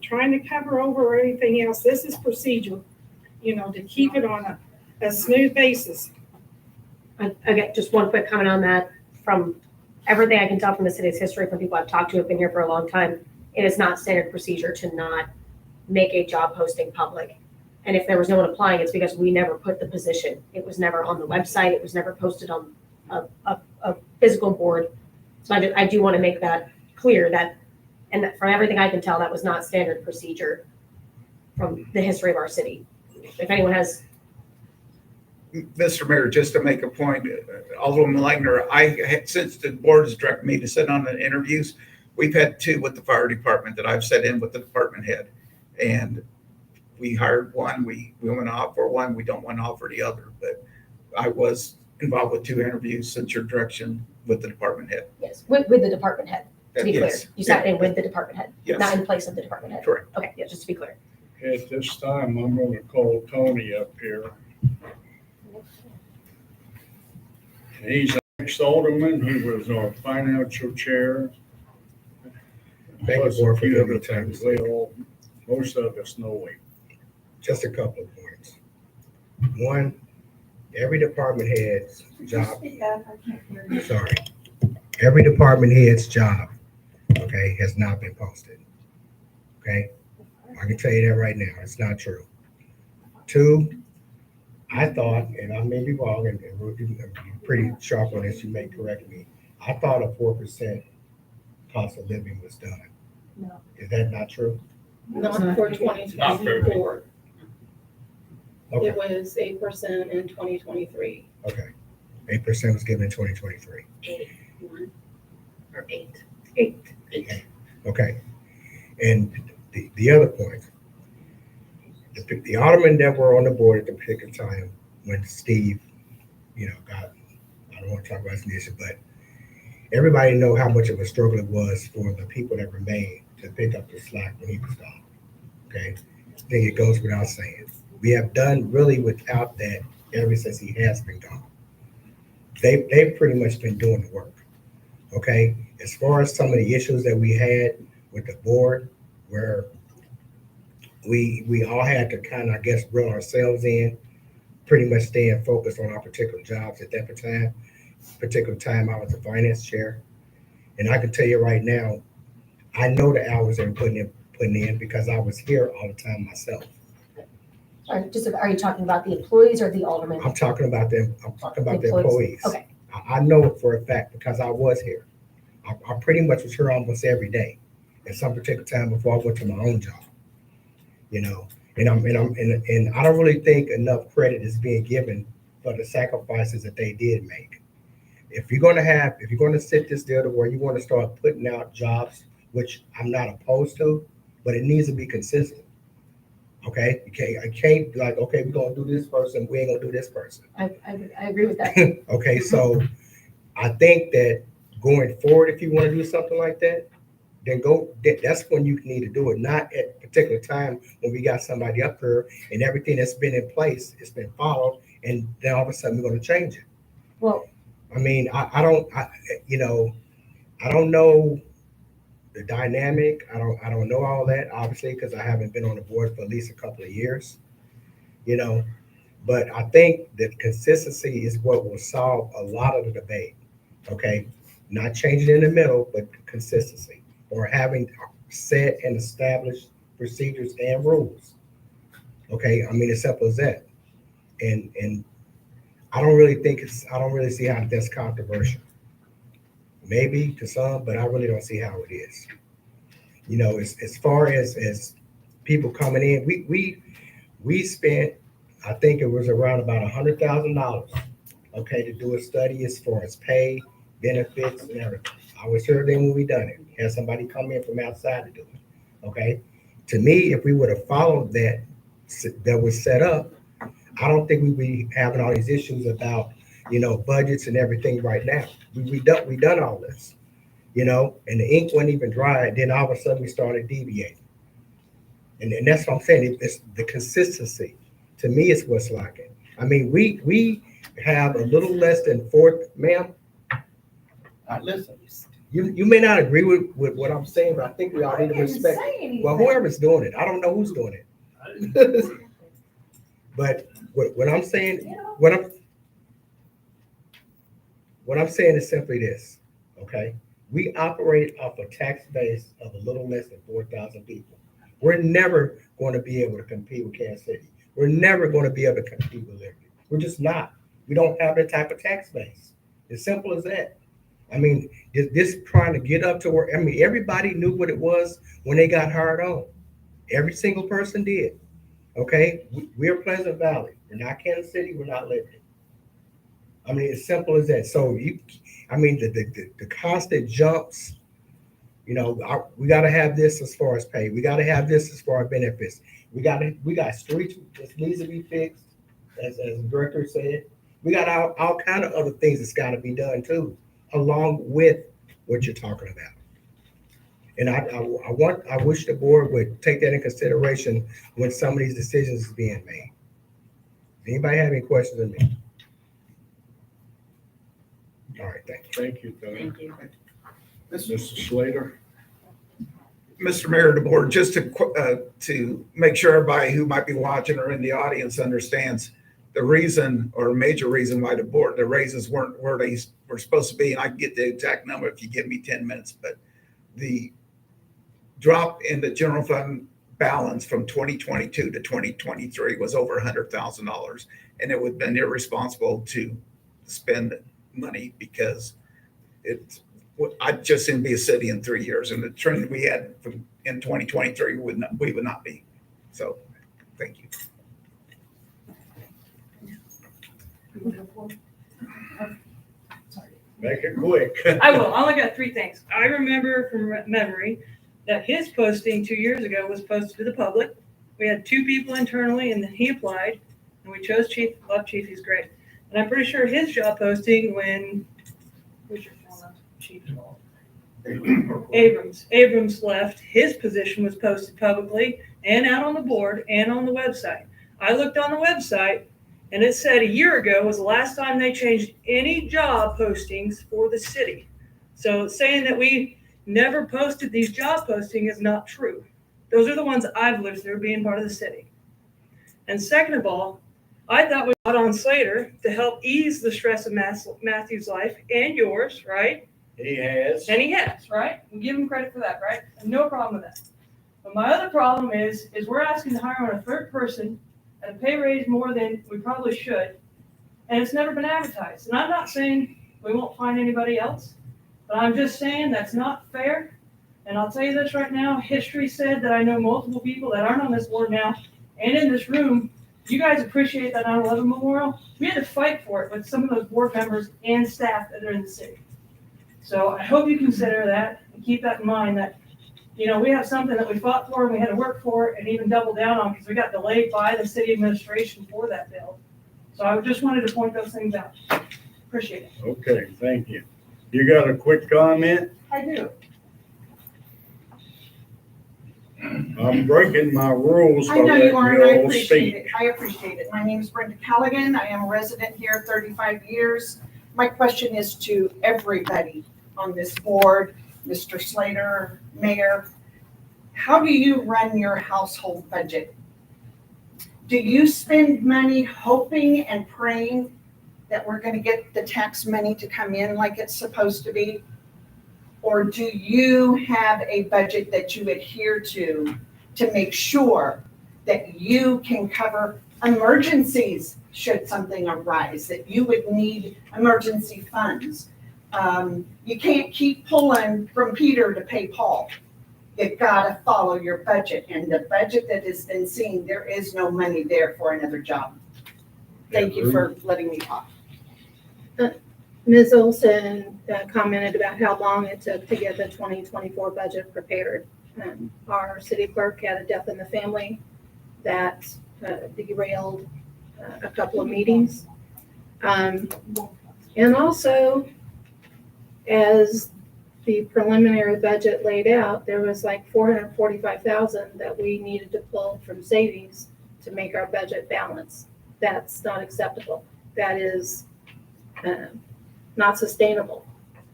trying to cover over or anything else. This is procedure, to keep it on a smooth basis. Okay, just one quick comment on that. From everything I can tell from the city's history, from people I've talked to who have been here for a long time, it is not standard procedure to not make a job posting public. And if there was no one applying, it's because we never put the position. It was never on the website. It was never posted on a physical board. So I do want to make that clear that from everything I can tell, that was not standard procedure from the history of our city. If anyone has. Mr. Mayor, just to make a point, Alderman Legner, since the board has directed me to sit on the interviews, we've had 2 with the fire department that I've sat in with the department head. And we hired one, we went off for one, we don't want to offer the other. But I was involved with 2 interviews since your direction with the department head. Yes, with the department head, to be clear. Yes. You sat in with the department head, Yes. not in place of the department head. Correct. Okay, yeah, just to be clear. At this time, I'm going to call Tony up here. He's an ex-alderman. He was our financial chair. Thank you, Plus Board, a for few giving me other time. things. Most of us know him. Just a couple of points. One, every department head's job, sorry, every department head's job, okay, has not been posted. Okay? I can tell you that right now. It's not true. Two, I thought, and I may be wrong, and Ruth, you're pretty sharp on this, you may correct me. I thought a 4% cost of living was done. No. Is that not true? Not for twenty Not for twenty-four. Okay, It was 8% in 2023. okay. 8% was given in 2023. 1 or 8. Okay. And the other point, the aldermen that were on the board at the particular time when Steve, got, I don't want to talk about this issue, but everybody know how much of a struggle it was for the people that remained to pick up the slack when he was gone. Okay. I think it goes without saying. We have done really without that ever since he has been gone. They've pretty much been doing the work. Okay. As far as some of the issues that we had with the board, where we all had to kind of, I guess, reel ourselves in, pretty much staying focused on our particular jobs at that particular time. I was the finance chair. And I can tell you right now, I know the hours they're putting in because I was here all the time myself. Are you talking about the employees or the aldermen? I'm talking about them. I'm talking about the employees. Okay. I know it for a fact because I was here. I pretty much was here almost every day at some particular time before I went to my own job. And I don't really think enough credit is being given for the sacrifices that they did make. If you're going to sit this deal to where you want to start putting out jobs, which I'm not opposed to, but it needs to be consistent. Okay, I can't like, okay, we're gonna do this person, we ain't gonna do this person. I agree with that. Okay, so I think that going forward, if you want to do something like that, then that's when you need to do it, not at a particular time when we got somebody up here and everything that's been in place, it's been followed, and then all of a sudden we're gonna change it. Well, I mean, I don't know the dynamic. I don't know all that, obviously, because I haven't been on the board for at least a couple of years, but I think that consistency is what will solve a lot of the debate. Okay, not changing in the middle, but consistency, or having set and established procedures and rules. Okay, I mean, as simple as that. And I don't really see how that's controversial. Maybe to some, but I really don't see how it is. As far as people coming in, we spent, I think it was around about $100,000, okay, to do a study as far as pay, benefits, and everything. I was here then when we done it. Had somebody come in from outside to do it. Okay. To me, if we would have followed that was set up, I don't think we'd be having all these issues about budgets and everything right now. We done all this, and the ink wasn't even dry. And then all of a sudden we started deviating. And that's what I'm saying. It's the consistency. To me, it's what's lacking. I mean, we have a little less than ma'am. Listen, you may not agree with what I'm saying, but I think we all need to respect. Well, whoever's doing it, I don't know who's doing it. But what I'm saying, what I'm saying is simply this, okay? We operate off a tax base of a little less than 4,000 people. We're never going to be able to compete with Kansas City. We're never going to be able to compete with Liberty. We're just not. We don't have that type of tax base. As simple as that. I mean, this trying to get up to where, everybody knew what it was when they got hired on. Every single person did. Okay? We're Pleasant Valley. We're not Kansas City. We're not Liberty. I mean, it's simple as that. So the constant jumps, we got to have this as far as pay. We got to have this as far as benefits. We got streets that needs to be fixed, as the director said. We got all kind of other things that's got to be done too, along with what you're talking about. And I wish the board would take that in consideration when some of these decisions is being made. Anybody have any questions of me? All right, thank you. Thank you, Tony. Thank you. Mr. Slater? Mr. Mayor, the board, just to make sure everybody who might be watching or in the audience understands the reason or major reason why the raises weren't where they were supposed to be, and I can get the exact number if you give me 10 minutes, but the drop in the general fund balance from 2022 to 2023 was over $100,000. And it would have been irresponsible to spend money because I'd just in be a city in 3 years, and the trend we had in 2023 we would not be. So, thank you. Make it quick. I will. I only got three things. I remember from memory that his posting 2 years ago was posted to the public. We had two people internally, and then he applied, and we chose Chief. Love Chief, he's great. And I'm pretty sure his job posting when Chief Abrams left, his position was posted publicly and out on the board and on the website. I looked on the website, and it said a year ago was the last time they changed any job postings for the city. So saying that we never posted these job postings is not true. Those are the ones I've lived through being part of the city. And second of all, I thought we got on Slater to help ease the stress of Matthew's life and yours, right? He has. And he has, right? We give him credit for that, right? No problem with that. But my other problem is we're asking to hire on a third person at a pay raise more than we probably should, and it's never been advertised. And I'm not saying we won't find anybody else, but I'm just saying that's not fair. And I'll tell you this right now, history said that I know multiple people that aren't on this board now and in this room. You guys appreciate that 9/11 memorial. We had to fight for it with some of those board members and staff that are in the city. So I hope you consider that and keep that in mind that, you know, we have something that we fought for and we had to work for and even double down on because we got delayed by the city administration for that bill. So I just wanted to point those things out. Appreciate it. Okay, thank you. You got a quick comment? I do. I'm breaking my rules. I know you are, and I all appreciate speak. it. I appreciate it. My name is Brenda Callaghan. I am a resident here 35 years. My question is to everybody on this board, Mr. Slater, Mayor. How do you run your household budget? Do you spend money hoping and praying that we're going to get the tax money to come in like it's supposed to be? Or do you have a budget that you adhere to make sure that you can cover emergencies should something arise, that you would need emergency funds? You can't keep pulling from Peter to pay Paul. You've got to follow your budget, and the budget that has been seen, there is no money there for another job. Thank you for letting me talk. Ms. Olson commented about how long it took to get the 2024 budget prepared. Our city clerk had a death in the family that derailed a couple of meetings. And also, as the preliminary budget laid out, there was like $445,000 that we needed to pull from savings to make our budget balance. That's not acceptable. That is not sustainable.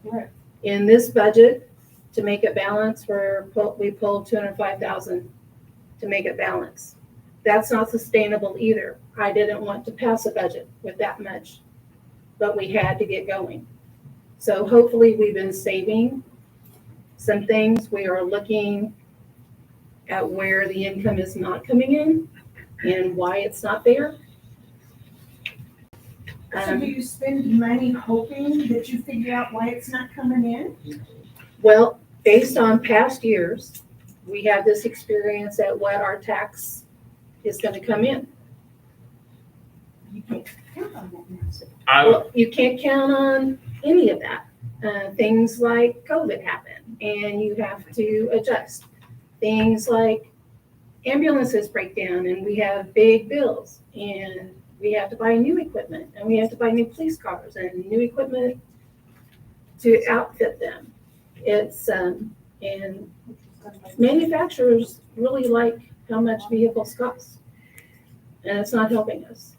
Right. In this budget, to make it balance, we pulled $205,000 to make it balance. That's not sustainable either. I didn't want to pass a budget with that much, but we had to get going. So hopefully we've been saving some things. We are looking at where the income is not coming in and why it's not there. So do you spend money hoping that you figure out why it's not coming in? Well, based on past years, we have this experience at what our tax is going to come in. You can't count on that now. Well, you can't count on any of that. Things like COVID happen and you have to adjust. Things like ambulances break down and we have big bills and we have to buy new equipment and we have to buy new police cars and new equipment to outfit them. It's, and manufacturers really like how much vehicles cost, and it's not helping us.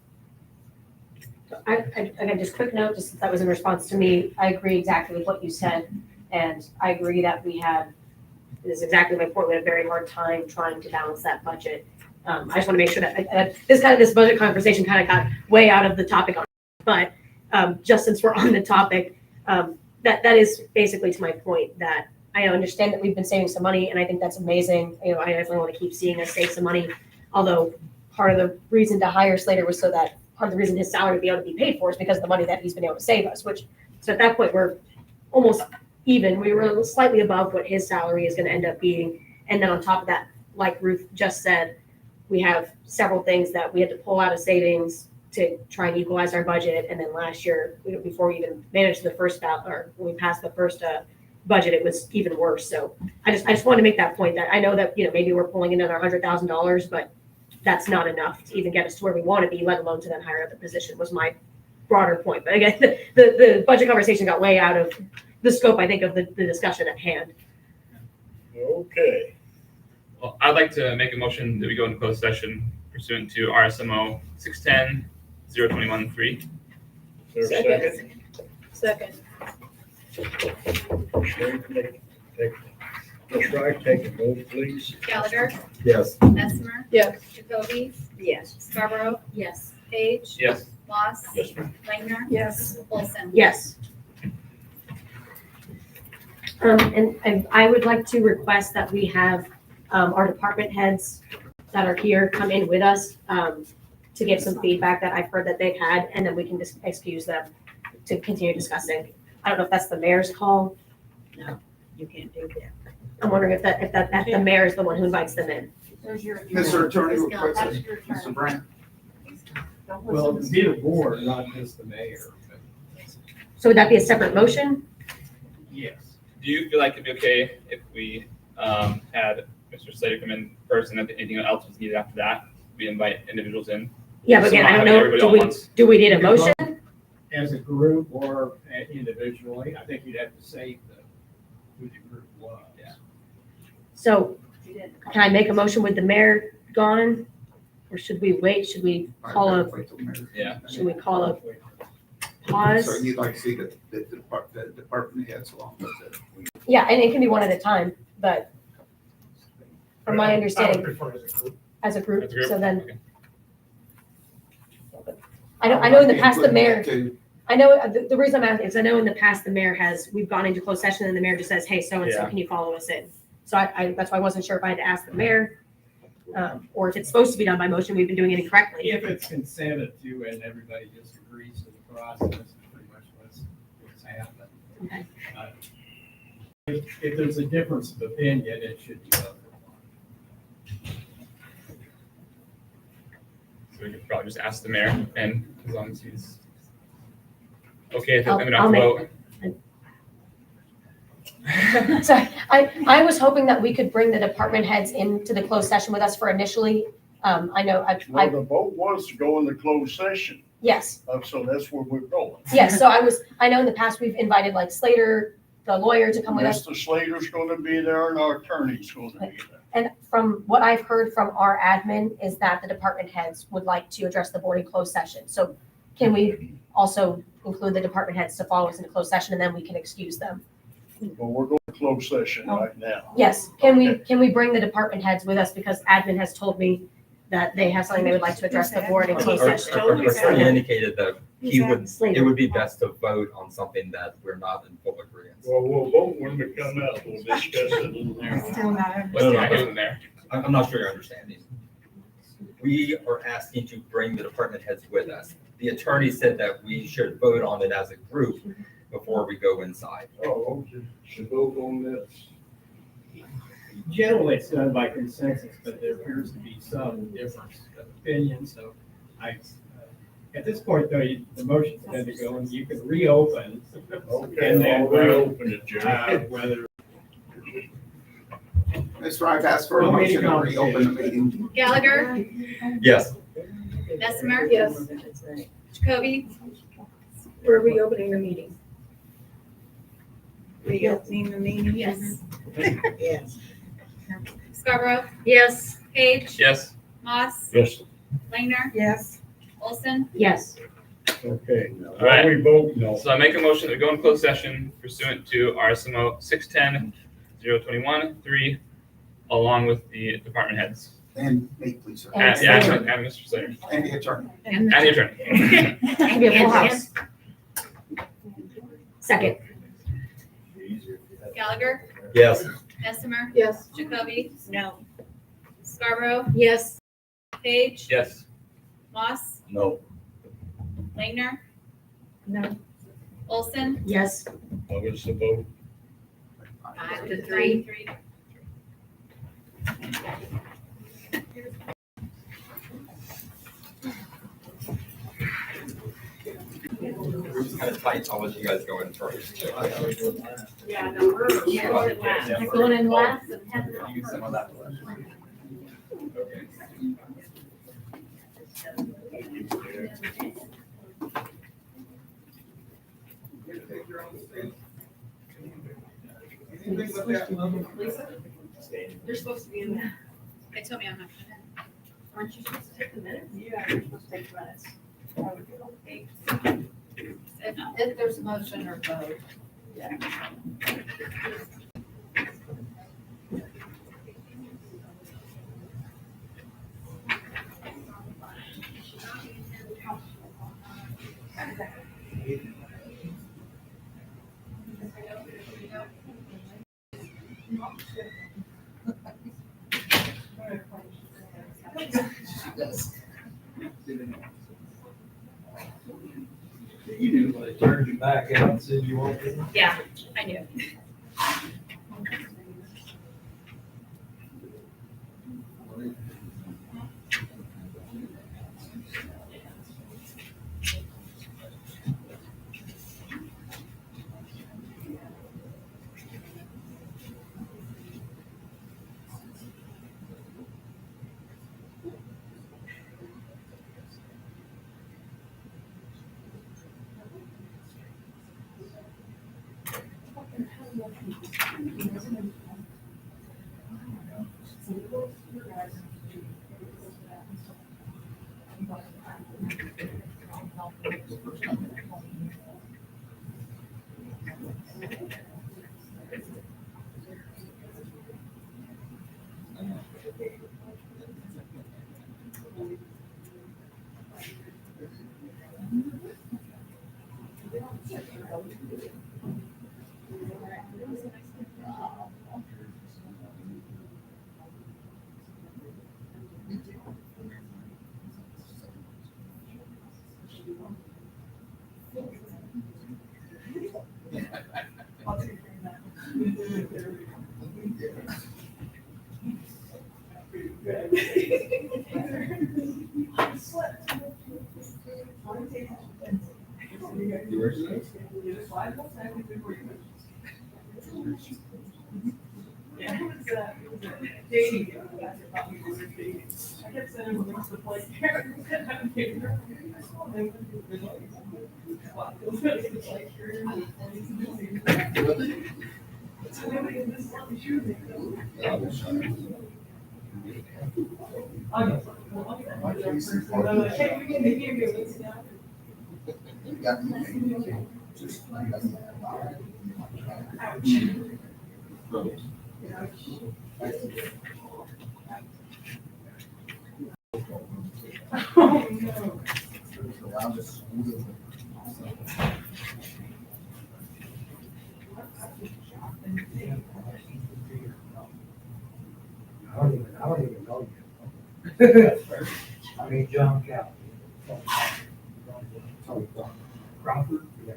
I got just quick note, just that was in response to me. I agree exactly with what you said. And I agree that this is exactly my point. We had a very hard time trying to balance that budget. I just want to make sure that this budget conversation kind of got way out of the topic, but just since we're on the topic, that is basically to my point that I understand that we've been saving some money, and I think that's amazing. You know, I definitely want to keep seeing us save some money. Although part of the reason to hire Slater was so that part of the reason his salary would be able to be paid for is because of the money that he's been able to save us, which, so at that point, we're almost even. We were slightly above what his salary is going to end up being. And then on top of that, like Ruth just said, we have several things that we had to pull out of savings to try and equalize our budget. And then last year, before we even managed the first ballot, or when we passed the first budget, it was even worse. So I just wanted to make that point that I know that, you know, maybe we're pulling in another $100,000, but that's not enough to even get us to where we want to be, let alone to then hire up the position, was my broader point. But again, the budget conversation got way out of the scope, I think, of the discussion at hand. Okay. Well, I'd like to make a motion that we go into closed session pursuant to RSMO 610-021-3. Is there a second? Second. Ms. Wright, take a vote, please. Gallagher, Yes. Bessemer, Yes. Jacoby, Yes. Scarborough, Yes. Page, Yes. Moss, Yes, ma'am. Langner, Yes. Olson. Yes. And I would like to request that we have our department heads that are here come in with us to give some feedback that I've heard that they've had, and then we can just excuse them to continue discussing. I don't know if that's the mayor's call. No, you can't do that. I'm wondering if the mayor is the one who invites them in. Mr. Attorney, request Mr. Brandt. Well, it'd be the board, not just the mayor. So would that be a separate motion? Yes. Do you feel like it'd be okay if we had Mr. Slater come in first, and if anything else was needed after that, we invite individuals in? Yeah, but So again, not I don't having know, everybody all at once. do we need a motion? As a group or individually, I think you'd have to say who the group was. Yeah. So can I make a motion with the mayor gone? Or should we wait? Should we call a, Yeah. should we call a pause? So you'd like to see the department heads along with it? Yeah, and it can be one at a time, but from my I would understanding, prefer as a group. as a group, As a group? so then, Okay. I know in the past, the Including mayor, that too. I know, the reason I'm asking is I know in the past, the mayor we've gone into closed session and the mayor just says, hey, so-and-so, Yeah. can you follow us in? So that's why I wasn't sure if I had to ask the mayor, or if it's supposed to be done by motion, we've been doing it incorrectly. If it's consented to and everybody just agrees to the process, it's pretty much what's happened. Okay. If there's a difference of opinion, it should be voted So we could probably just ask the mayor, and as long as he's okay, then we don't I'll have to make- vote. So I was hoping that we could bring the department heads into the closed session with us for initially. I know, Well, the vote was to go in the closed session, yes, so that's where we're going. yes. So I know in the past, we've invited like Slater, the lawyer, to come with us. Mr. Slater's gonna be there and our attorney's gonna be there. And from what I've heard from our admin is that the department heads would like to address the board in closed session. So can we also include the department heads to follow us into closed session, and then we can excuse them? But we're going to closed session right now. Yes, can we bring the department heads with us, because admin has told me that they have something they would like to address the board in closed session. Our attorney indicated that he would, Slater. it would be best to vote on something that we're not in full agreement. Well, we'll vote when we come out, we'll discuss it in there. Still not Let's do it in there. I'm not sure you're understanding. We are asking to bring the department heads with us. The attorney said that we should vote on it as a group before we go inside. Oh, okay, should vote on this. Generally, it's done by consensus, but there appears to be some difference of opinion, so at this point, though, the motion's going to go, and you can reopen. Okay, And then I'll reopen it, Jerry. Whether. Mr. I've asked for a motion to reopen the meeting. Gallagher, Yes. Bessemer. Yes. Jacoby, We're reopening the meeting. Reopening the meeting? yes. Yes. Scarborough, Yes. Page, Yes. Moss, Yes. Langner, Yes. Olson. Yes. Okay, now, All right. what we vote, no. So I make a motion to go in closed session pursuant to RSMO 610-021-3, along with the department heads. And me, please, sir. And Yeah, Slater. and Mr. Slater. And the attorney. And the attorney. It'd be a full house. Second, Gallagher, Yes. Bessemer, Yes. Jacoby, No. Scarborough, Yes. Page, Yes. Moss, No. Lagner, No. Olson, Yes. What was the vote? 5-3. 3. It's kind of tight. I'll let you guys go in first. Yeah, no, we're going in last. They're going in last and heading out Use some of that. Okay. You're supposed to be in there. They told me I'm not gonna. Aren't you supposed to take the minutes? Yeah, you're supposed to take the minutes. If there's a motion or vote. You knew when they turned you back out and said you walked in. Yeah, I knew. I kept sending them links to play. I don't even know you. I mean, John Cal. Crawford? Yeah.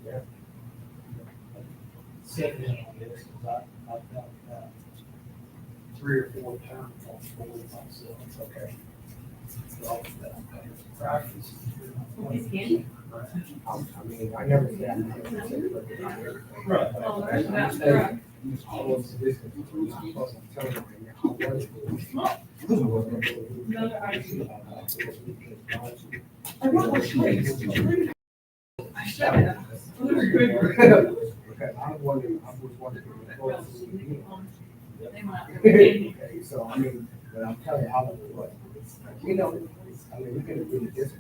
Yeah. Sitting in on this, because I've got 3 or 4 terms on board myself. Okay. So, practice. I mean, I never said. Right. Oh, that's right. I was this. Okay, I was wondering. Okay, so I mean, but I'm telling you how it was. You know, I mean, we could have been this.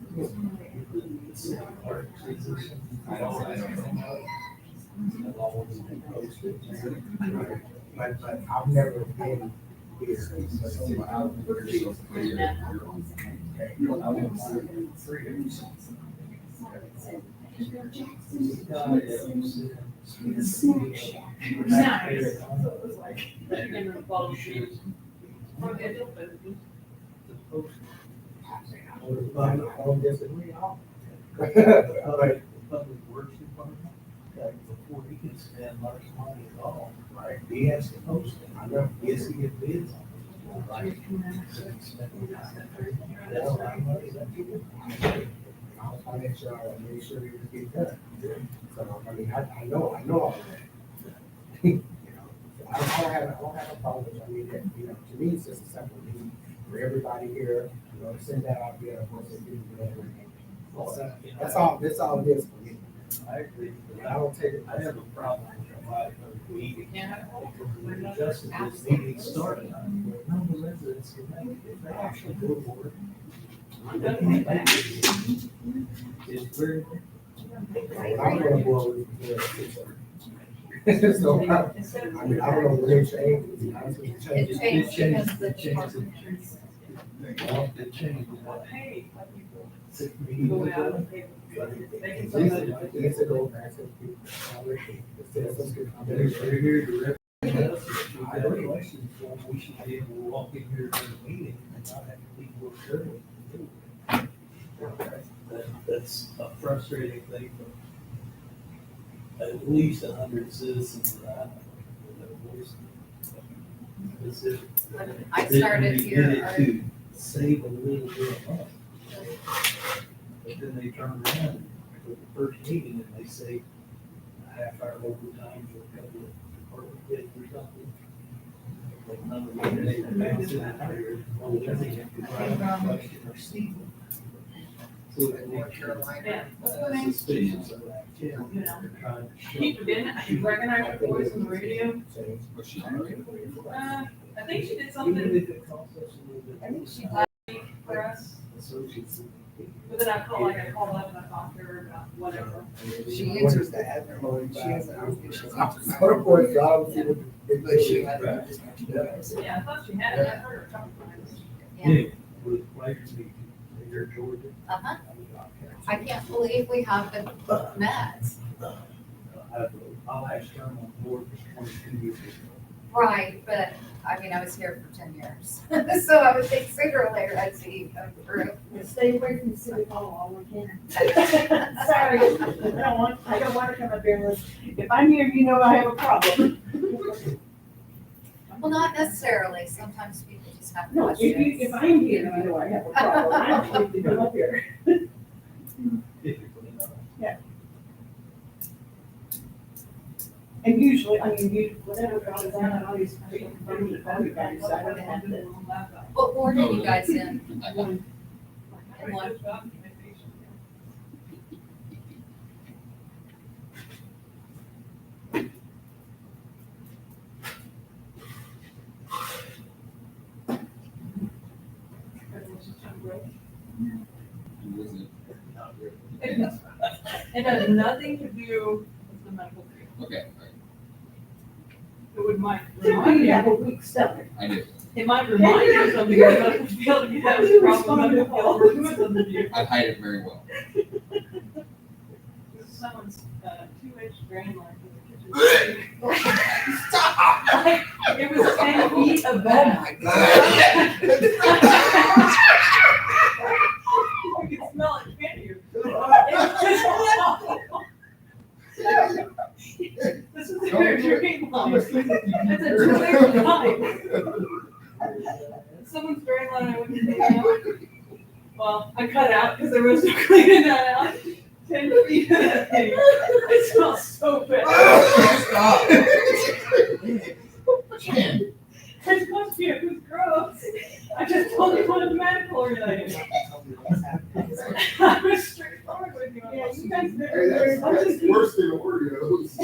But I've never been here. So I was Public Works Department, before he can spend much money at all, right? He has to post it. I know. He has to get bids on it. Right? I'll make sure it gets done. So, I mean, I know all that. You know, I don't have a problem with it. I mean, to me, it's just a simple need for everybody here, send that out there, of course, and do whatever. That's all it is for me. I agree. But I don't take it. I have a problem with a lot of meetings. When just this meeting started, none of the residents can make it. If they actually go to work. It's very. I'm gonna go over it. So, I mean, I don't know what they changed. It changed. It changed. Six meetings ago. Years ago, back to people. We should be able to walk in here during the meeting and not have people observing. That's a frustrating thing for at least 100 citizens that I know. I started here. To save a little bit of money. But then they turn around for the first meeting and they say a half-hour overtime for a couple of department heads or something. But none of them, they bounce it out here. Well, then they have to drive a question or see. So it's like Yeah. suspicious of that. Yeah. Keep forgetting, I can recognize her voice on the radio. I think she did something. Even if it costs us a little bit. I think she did for us. Associates. But then I called up and I talked to her about whatever. She answers that. She has an outpatient. So, of course, I don't see what the. Yeah, I thought she had it. I heard her a couple times. Yeah. With Lakers meeting, here in Georgia. Uh-huh. I can't believe we haven't met. I'll have Stern on board for 22 years. Right, but I mean, I was here for 10 years. So I would think sooner or later I'd see you come through. Stay away from City Hall all we can. Sorry, I don't want to come up here unless, if I'm here, you know I have a problem. Well, not necessarily. Sometimes people just have No, questions. if I'm here, you know I have a problem. I don't need to come up here. Yeah. And usually, whatever goes on, I always from the phone guys, so I don't have to. What ward are you guys in? In one? It has nothing to do with the medical field. Okay, It would might You remind have you, a weak stomach. I do. it might remind you of something in the medical field if you have a problem with medical field or with something to do. I hide it very well. Someone's 2-inch drain line for the kitchen. Stop! It was 10 feet of that. You can smell it, can't you? This is their drain line. It's a 2-inch line. Someone's drain line I wouldn't clean out. Well, I cut out because there was no cleaning that out. 10 feet of that thing. It smells so bad. Stop. It's supposed to be, it was gross. I just told you what a medical related. I was straightforward with you. Yeah, you guys. That's worse than Oreos.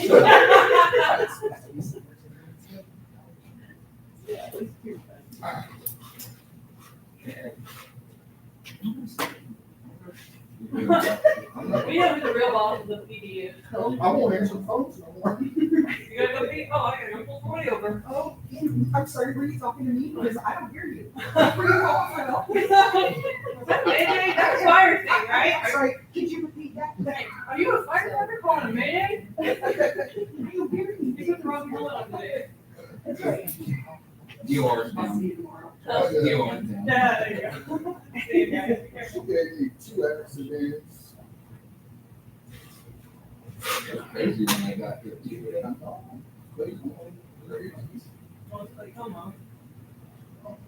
We have the real boss of the PD. I won't answer phones no more. You gotta go pee. Oh, I gotta go pull somebody over. Oh, I'm sorry, were you talking to me? Because I don't hear you. That's Mayday, that's a fire thing, right? Sorry, could you repeat that? Are you a firefighter calling Mayday? POR's I'll down. see you tomorrow. POR is down. Yeah, there you go. See you guys. She gave me 2 accidents. It's crazy when I got here too. I thought, crazy. Well, it's like, come on.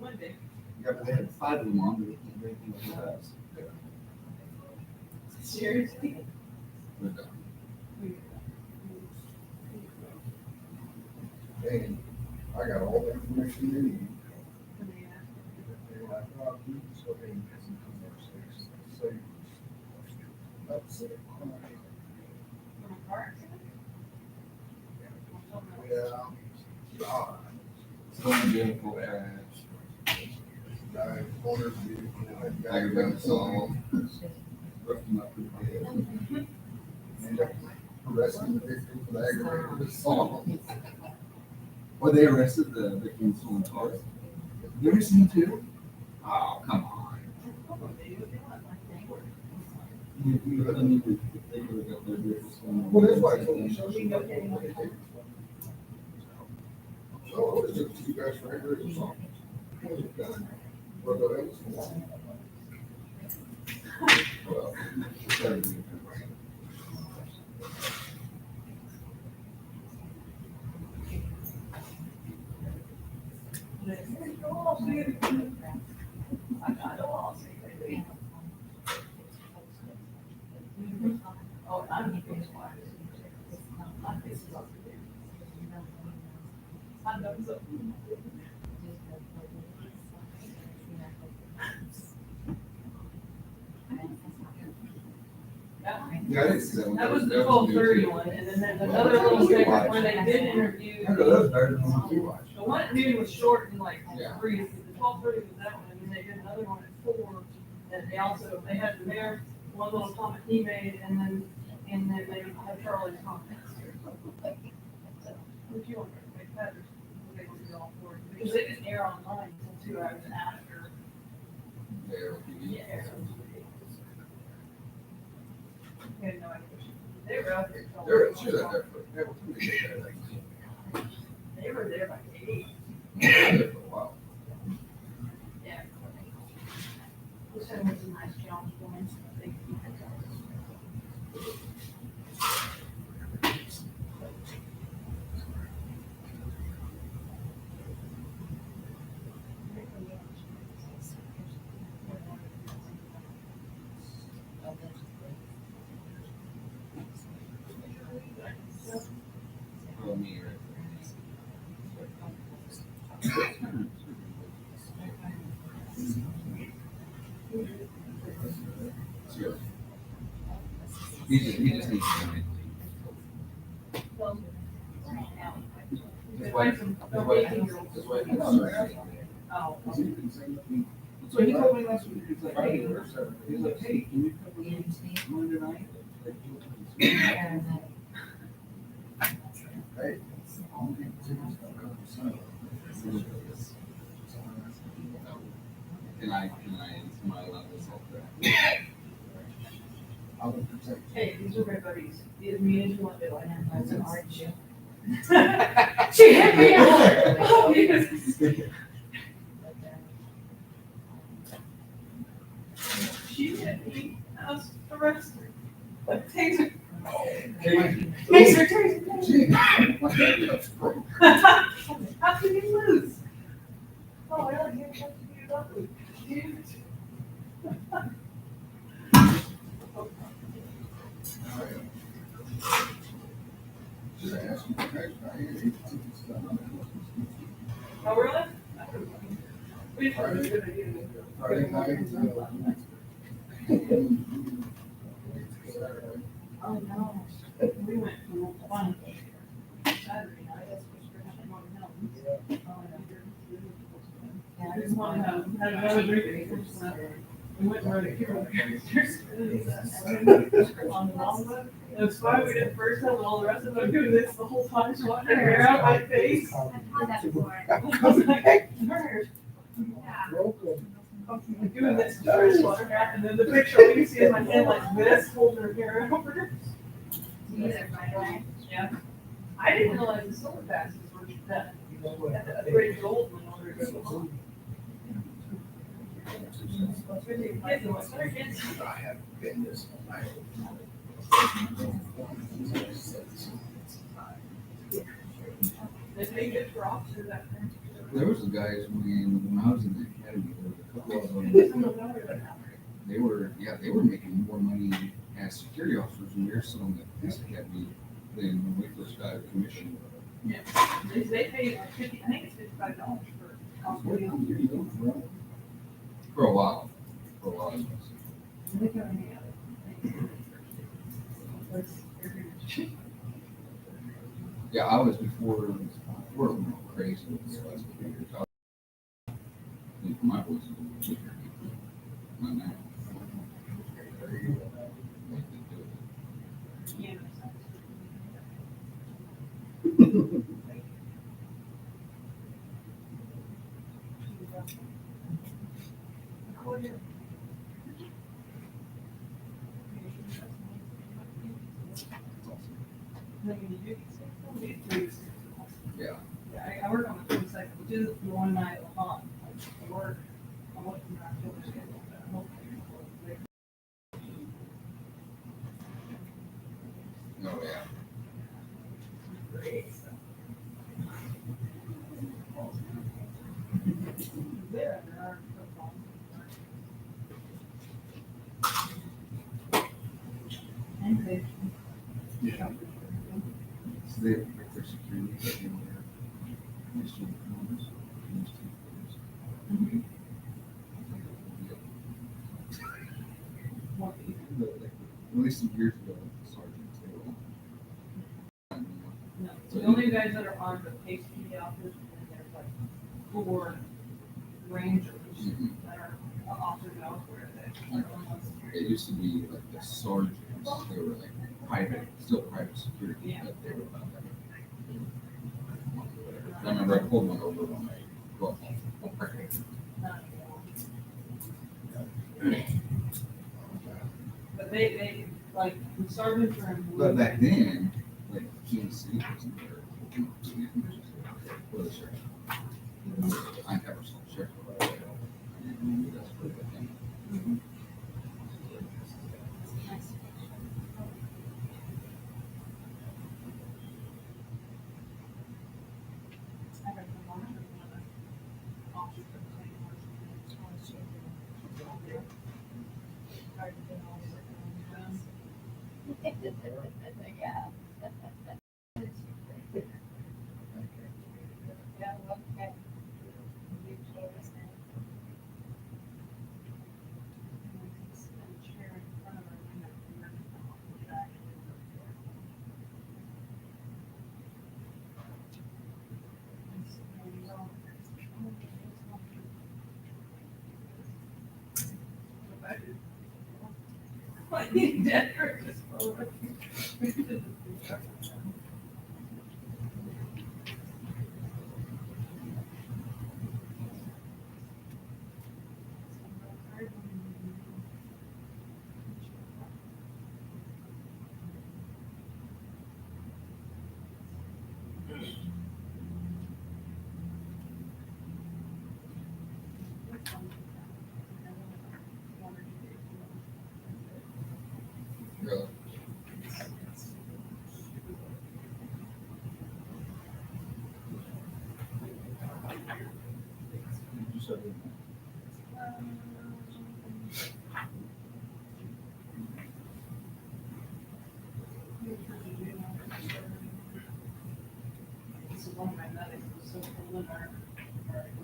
Monday. Yeah, but they had 5 of them on, but they can't do anything with us. Seriously? And I got all the information they need. They're like, "Oh, you just go ahead and get some conversations." So, that's it. Yeah. God. Stolen vehicle crash. Guy cornered vehicle, and guy Aggravated got assault. some. Roughed him up pretty good. And arrested the victim for the aggravated assault. Well, they arrested the victim of stolen cars. You ever seen too? Oh, come on. I mean, they could have got their vehicle stolen. Well, that's why I told you, so she got what they did. So it took 2 guys for aggravated assault. What the hell was going on? Well, it's gotta be. Oh, I'm Yeah, I didn't see that one. That was the new 12:30 too. one, and then there's another little segment where they did interview. I know that was better than the one we watched. The one at noon was short and like Yeah. brief, the 12:30 was that one, and then they did another one at 4. And they also, they had the mayor, one little comment he made, and then they had Charlie's comments. If you want to make that, they will do all 4, because they didn't air online until 2 hours after. Yeah. They had no idea. They were out there. till- They're, she was out there for, yeah, we did that, like, They were there by 8. there for a while. Yeah. This one was a nice challenge for me. Thank you. Oh, me, right? Sure. He just needs to come in. His wife. Oh. So he told me last week, he's like, hey, can you come in Monday night? Hey. Can I smile at this whole thing? I would protect. Hey, these are my buddies. These meetings you want to do, I have, that's an orange shoe. She hit me out. Oh, yes. She hit me, I was arrested. Like, taser. Taser. How could you lose? Oh, I only can't touch you up. Just ask him, hey, hey, Oh, really? We Friday night, Oh, no. We went from one Saturday night, that's I just want to have another drink. We went and rode a hero. On the long one. It was fun. We did first time, and all the rest of them doing this the whole time, swatting her hair out my face. I was like, hey, her. I'm doing this to try to swat her hair, and then the picture all you see is my hand like this, holding her hair over. Yeah. I didn't realize the silver passes were that. Great gold when ordered. I have been this. There was the guys when I was in the academy, there was a couple of them. They were making more money as security officers when they're still in the police academy than when we first got a commission. Yeah, they pay like 50, I think it's $55 for. For a while. For a while. Yeah, I was before it went crazy with the last few years. I think my voice is a little bigger. Not now. Yeah. I work on the 22nd, which is the one night a month. I work, I'm looking at October schedule, but I'm hoping. Oh, yeah. There, there are football. And they. Yeah. So they have their security, but they don't have mystery numbers. At least some years ago, the sergeants, they were all. No, so the only guys that are on the case PD office, and there's like 4 rangers that are officers elsewhere that are on one security. It used to be like the sergeants, they were like private, still private security, but they were about that. I remember I pulled one over when I, well, But they, like, the sergeants are in. but back then, like, Kansas City wasn't there. Or the sheriff. I never saw the sheriff. And that's pretty good thing. Really? This is one of my medics, so in our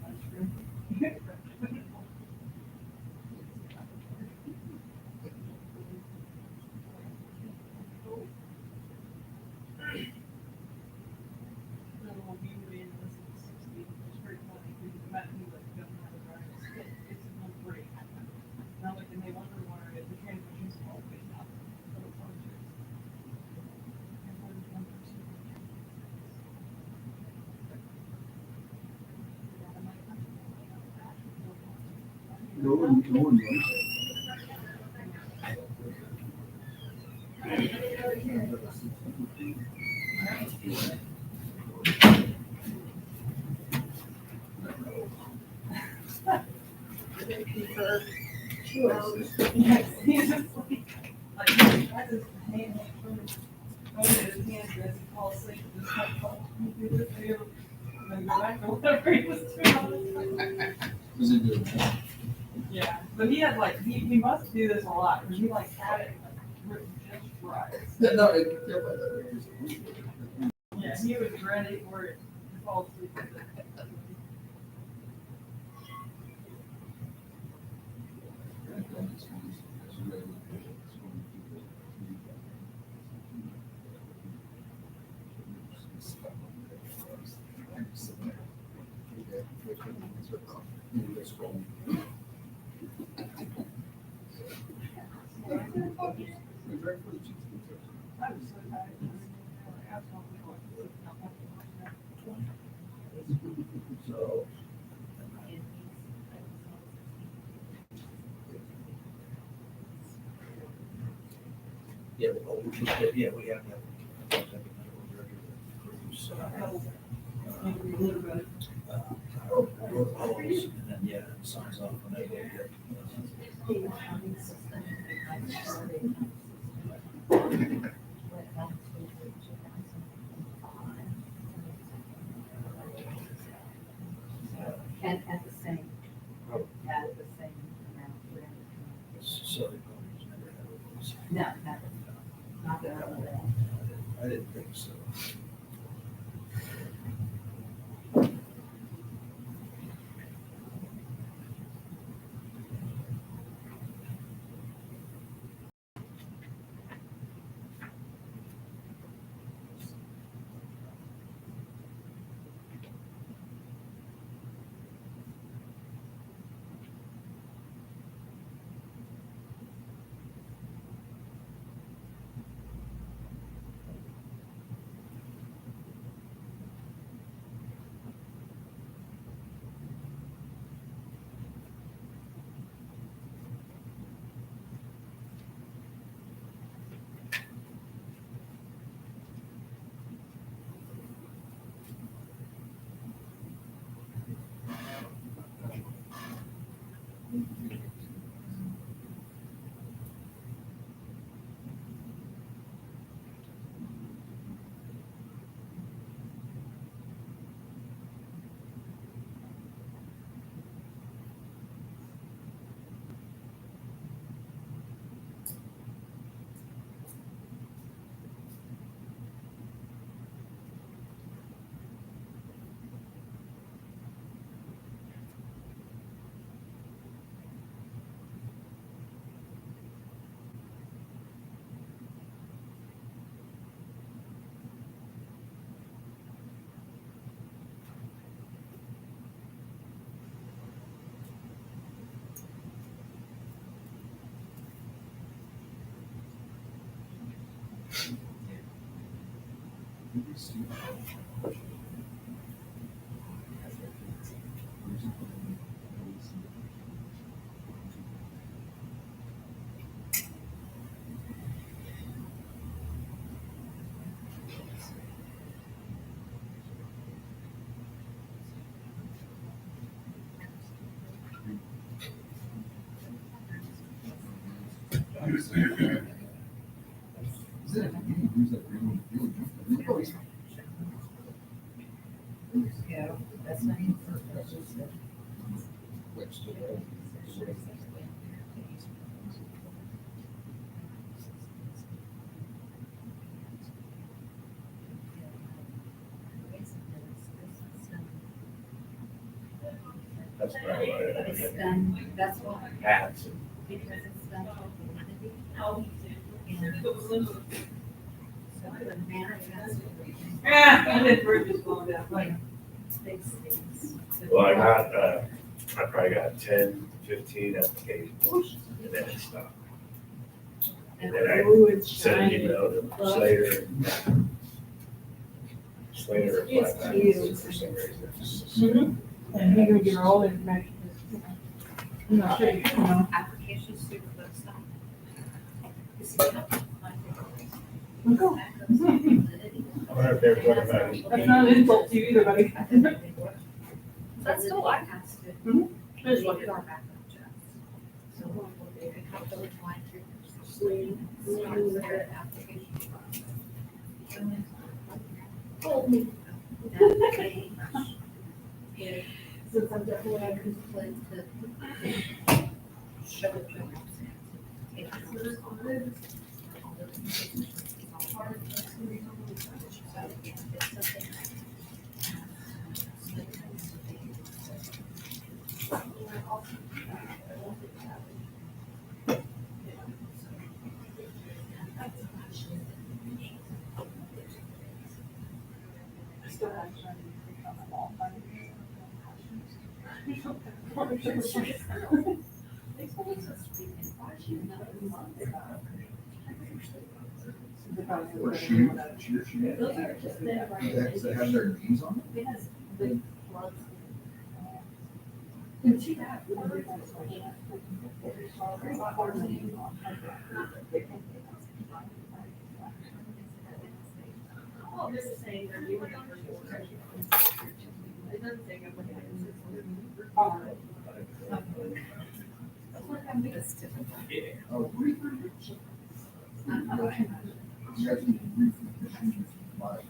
lunchroom. No one knows. He's just like, I just hand his hand as he falls asleep and just like, oh, you do this for you. And then go back to whatever he was doing. Was it good? Yeah, but he had like, he must do this a lot, because he like had it like written just right. No, it, Yeah, he was ready for it to fall asleep with it. So. Yeah, well, we have to have. And then, yeah, it signs off on that. And at the same amount. So they probably never had those. No, never. Not that I'm aware of. I didn't think so. Yeah, that's not even for That's probably why it's done, that's what, hats. because it's done for the entity. And so the manifest. Yeah, and then Bruce is going down. Like, big things. Well, I probably got 10, 15 applications and then it stopped. And then I sent an email to Slater. Slater replied back for some reason. And he would get all the information. Applications through the website. I wonder if they're talking about. That's not an insult to you either, buddy. That's still I Mhm. Just look at our background checks. Obviously, since I'm definitely. Or shoes, cheer shoes. Does it have their names on it? Well, this is saying they're doing it doesn't say Oh, you guys need to brief the shoes. Bye.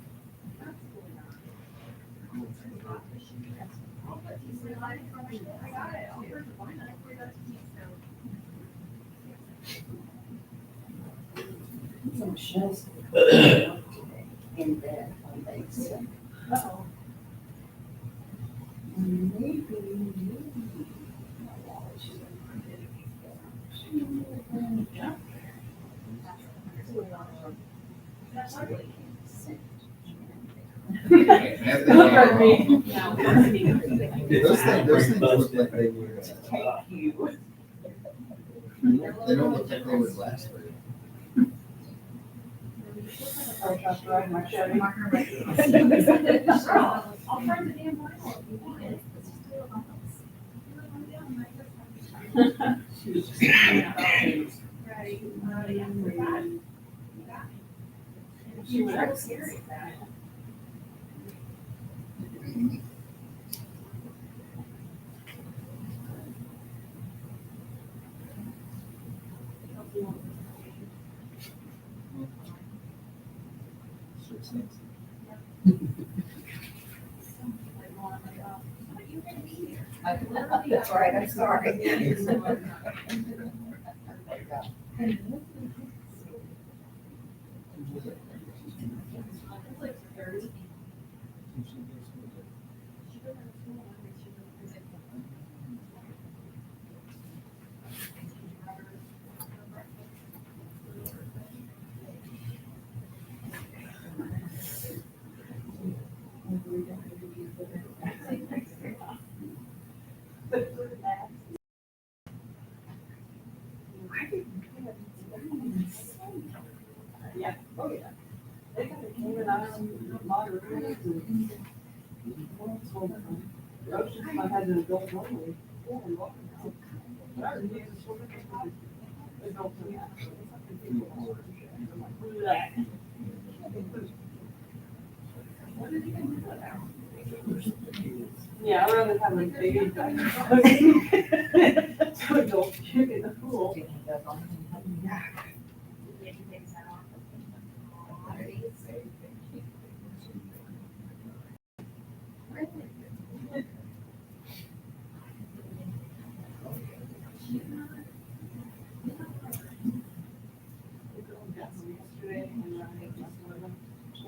Some shells in there, I think so. Those things look like they would. They don't look like they would last very long. I'll try to ride my Chevy. I'll find the damn Bible if you want it. She was so scary. That's all right, I'm sorry. Yeah, oh yeah. They got the Cayman Island margaritas and. Ocean, I had an adult only. But I was using swimming pool. Adult only. Yeah, I'd rather have a baby dive. So adults get in the pool.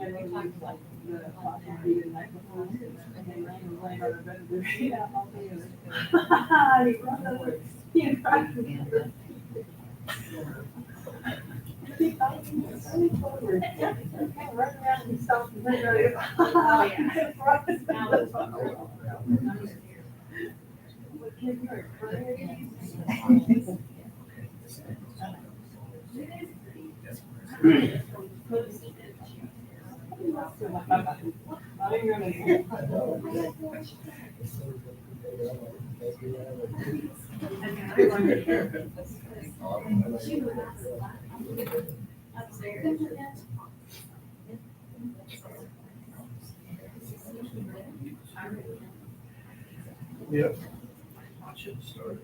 And they talked like the hot and the night before, and then rain was laying on the bed of the sheet out all day. And he brought over, he tried to. He thought he was so clever. He came right around and stopped and went right. Oh, yeah. Yep. I should have started.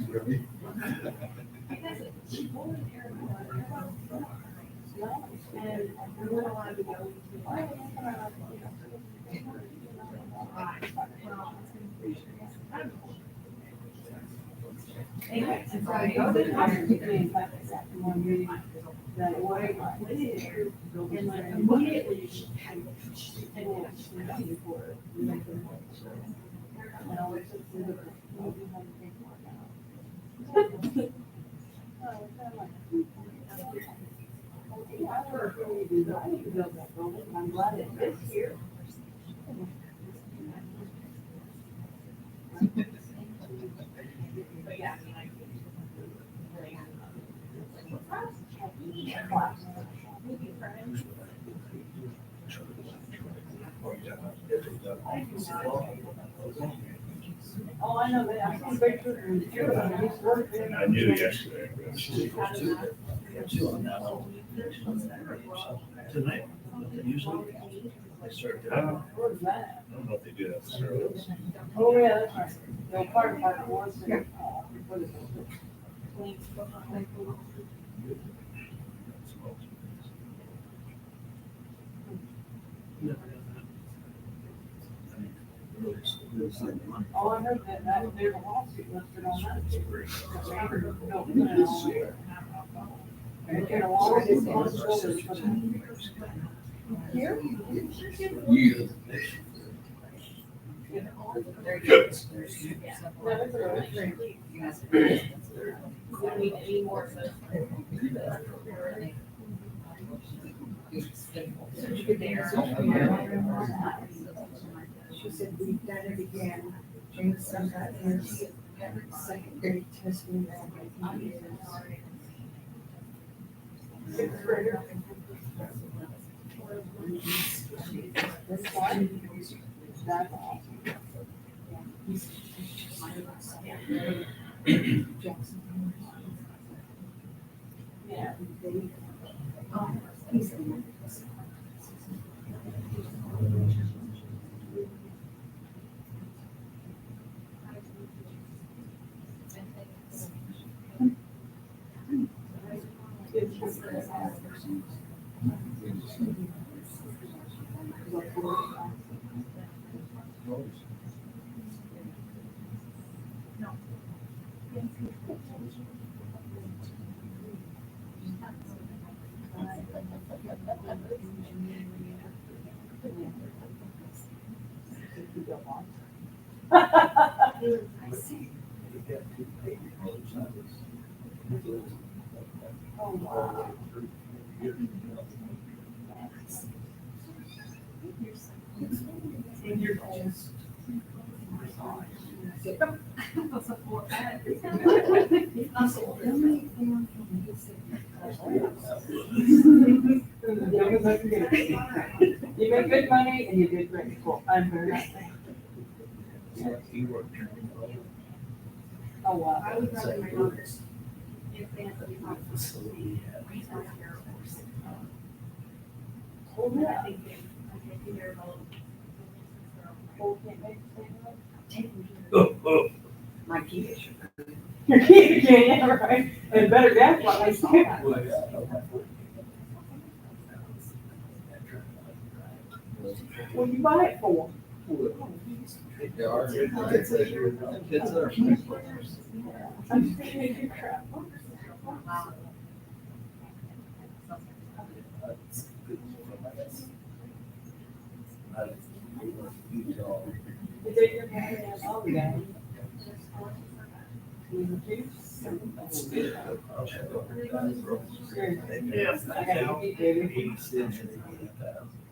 Really? Oh, I know that. I can break through. I knew yesterday. Two on that one. Tonight, usually they start doing. Where's that? I don't know if they do that service. Oh, yeah, that's right. The old fire department wants to, what is it? Oh, I heard that there's a lawsuit listed on that. Get a lawsuit on shoulders for that. Here? Yeah. Need any more. She said, we've done it again. James, somebody has secondary testing. Sixth grader. That's fine. That's awesome. Yeah. Oh, wow. And you're just. You make good money and you did great. Cool. I'm very happy. Oh, wow. I would rather my daughters. Oh, yeah. My kid. Your kid can, yeah, right? And better gas mileage. What you buy it for? They are. Kids are. I'm just thinking of your crap. Is it your parents? Oh, yeah.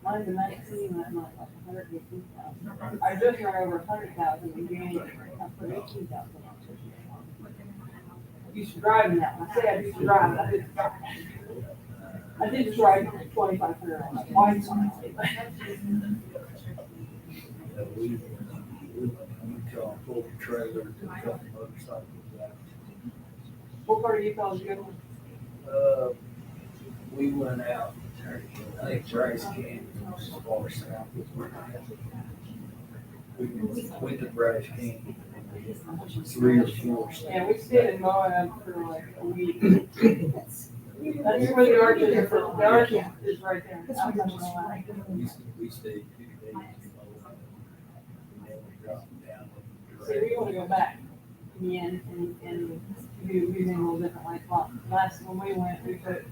Mine's a 19, I'm like 118,000. I just ran over 100,000 in January. I put 18,000 on it. Used to drive in that one. I say I used to drive, but I didn't drive. I did drive 2,500 on that wide side. What part of Utah is you going? We went out, I think Bryce Canyon was far south. We went to Bryce Canyon, 3 or 4 states. Yeah, we stayed in Moab for like a week. That's where the arch is. The arch is right there. Outside of Moab. We stayed 2 days in Moab. And then we dropped down. See, we want to go back again and do things a little different. Like last when we went, we put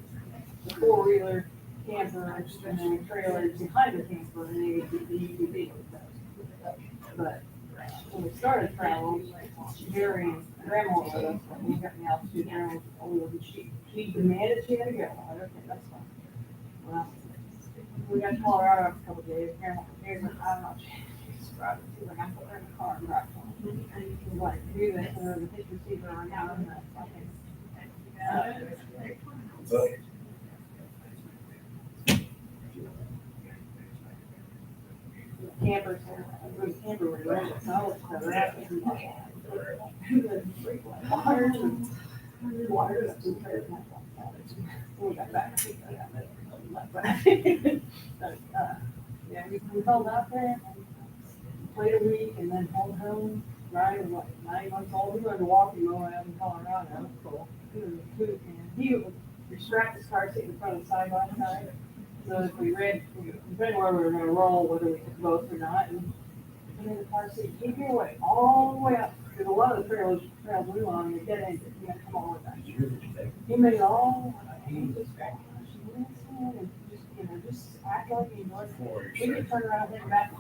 the 4-wheeler camper and then a trailer behind the camper and they did the UTV. But when we started traveling, Jerry and Grandma with us, and we got me out to Grandma's old, and she demanded she had to go. I said, okay, that's fine. Well, we got to Colorado for a couple of days. Grandma was here, but I'm not sure. She's driving. She's like, I'm putting her in the car and drive home. And she was like, do this, and the picture sees her right now. And But campers, the camper was ready to go, so that was water up to her. We got back. But, yeah, we called out there, played a week, and then called home. Ryan was like 9 months old. We went to walking Moab in Colorado. That was cool. He would restract his car seat in front of side by side. So if we read, depending where we were gonna roll, whether we could both or not, and in the car seat, keep your way all the way up. Because a lot of the trails we went on, the dead end, you gotta come all the way back. He made it all, he just, and just act like you know it. We could turn around and back.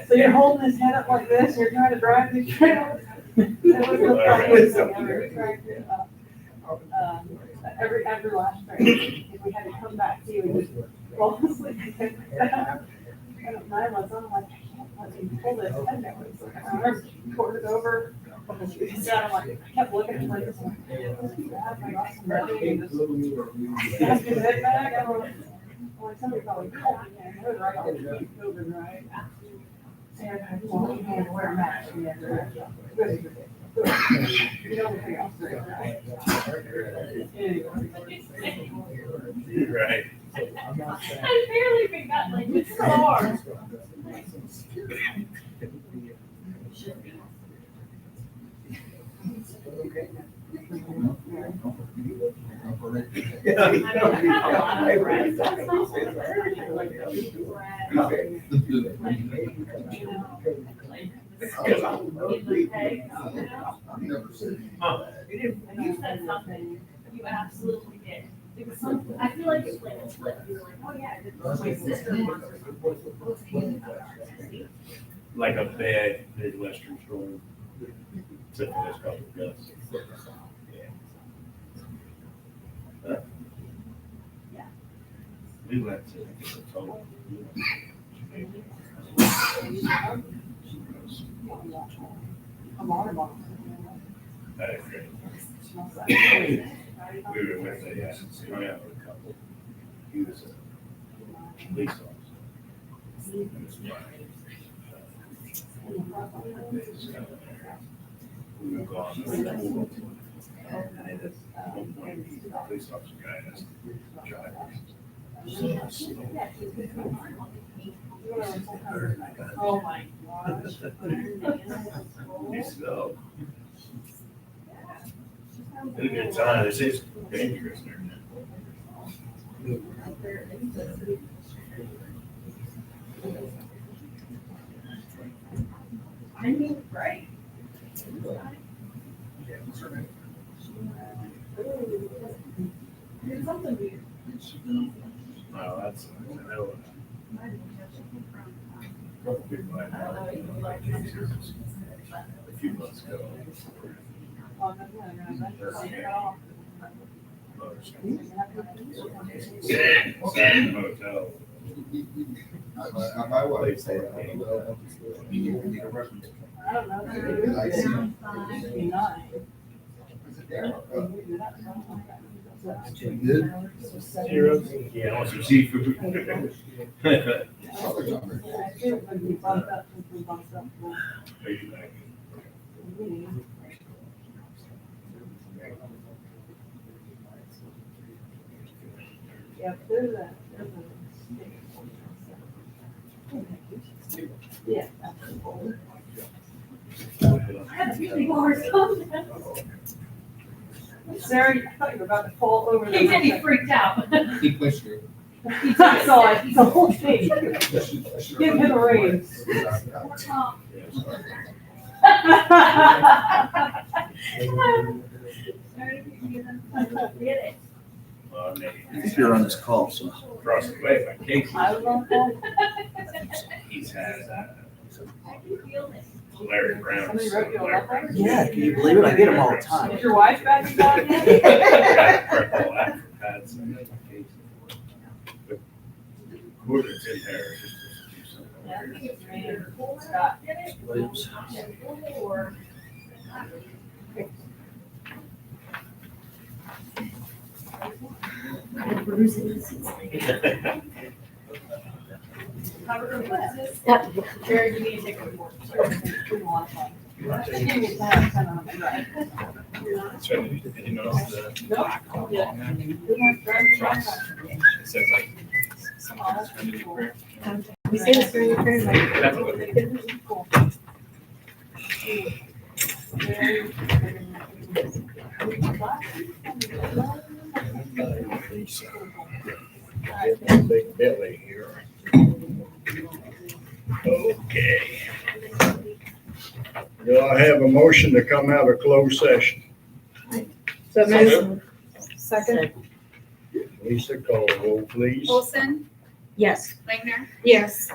So you're holding his head up like this, you're trying to drive these trails. It was the funniest thing ever. Every last train, if we had to come back, he would just fall asleep. And 9 months, I'm like, I can't fucking pull this head down. I remember she poured it over. I'm like, I kept looking at him like this. I'm like, awesome, ready, and just ask him to head back. I'm like, somebody probably called me, and it was right there, COVID, right? And I just want him to wear a mask. You know anything else, right? Right. I barely even got like this far. You said something, you absolutely did. It was something, I feel like it's like a flip. You were like, oh yeah, my sister wants to. Like a bad Midwestern storm. Except for this couple of gusts. Yeah. We went to a total. A water bottle. That is great. Smells like. We were with a, I have a couple. He was a police officer. And his wife. We were gone for 4 months. And at one point, the police officer guy asked the drivers, Oh, my gosh. So. It's a good sign. It's dangerous there. I mean, right. There's something weird. No, that's, I know. Couple people I know, like, a few months ago. Oh, no, no, no, that's not at all. Sat in a hotel. My wife said, I don't know. I don't know. Good? Zero? Yeah, I want some seafood. Yeah, there's a. Yeah. I had a few bars on that. Sarah, I thought you were about to fall over. He did, he freaked out. He pushed her. I saw it, the whole thing. Give him a raise. Poor Tom. Get it. If you're on this call, so. Across the way by Casey. I was on that. He's had, I can feel it. Larry Brown. Somebody wrote you a love letter? Yeah, can you believe it? I get them all the time. Is your wife back in town yet? Quarter's in there. Yeah, I think it's raining. Scott. Williams. Or- Jerry, you need to take a report. It's been a lot of fun. She gave me a plan, kind of, right. So, did you notice the black on Yeah. there? Good Trucks. It says like something suspended in prayer. We say this during the prayer, like, That's what it is. Big Billy here. Okay. Do I have a motion to come out of closed session? So So moved. second, Lisa, call the roll, please. Olson, Yes. Lagner, yes.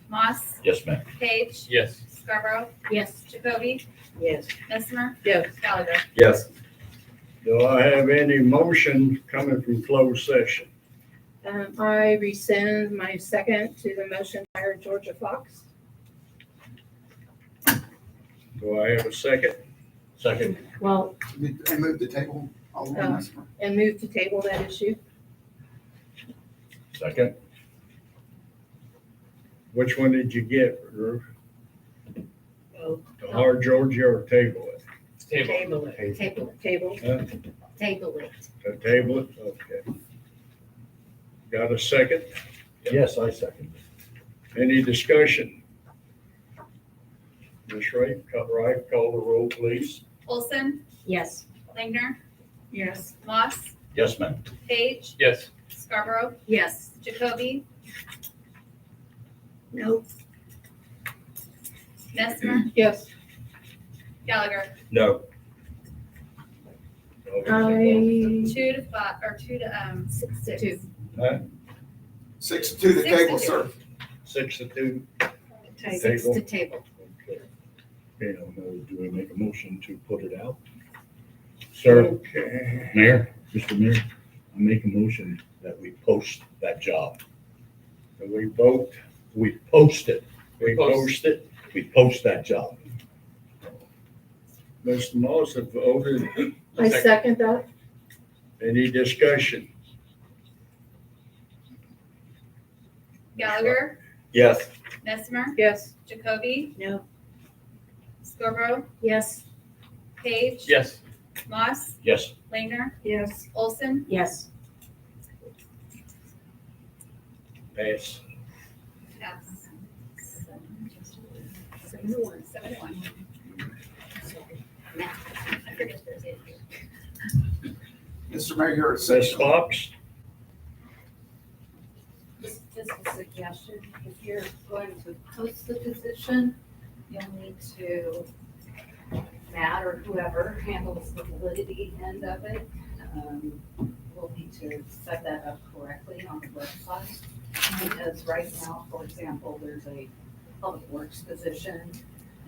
Moss, Yes, ma'am. Page, Yes. Scarborough, Yes. Jacoby, Yes. Mesmer, Yes. Gallagher. Yes. Do I have any motion coming from closed session? I rescind my second to the motion to hire Georgia Fox. Do I have a second? Second. Well, And move the table. And move to table that issue. Second. Which one did you get, Ruth? Oh. To hire Georgia or table it? Table. Table. Table. Huh? Table it. To table it, okay. Got a second? Yes, I second. Any discussion? Ms. Wright, call the roll, please. Olson, Yes. Lagner, Yes. Moss, Yes, ma'am. Page, Yes. Scarborough, Yes. Jacoby, No. Mesmer, Yes. Gallagher. No. I, 2-5, or 6. Huh? 6 to the Six to table, two. sir. 6 to 2. Six to table. Okay, do we make a motion to put it out? Sir. Okay. Mayor, Mr. Mayor, I make a motion that we post that job. And we vote, We post it. we post it. We post that job. Mr. Moss have voted. I second that. Any discussion? Gallagher, Yes. Mesmer, Yes. Jacoby, No. Scarborough, Yes. Page, Yes. Moss, Yes. Lagner, Yes. Olson, Yes. Pass. Yes. 7-1. I forget there's it here. Mr. Mayor, you're a Ms. Fox? Just a suggestion, if you're going to post the position, you'll need to, Matt or whoever handles the validity end of it, will need to set that up correctly on the website. Because right now, for example, there's a public works position,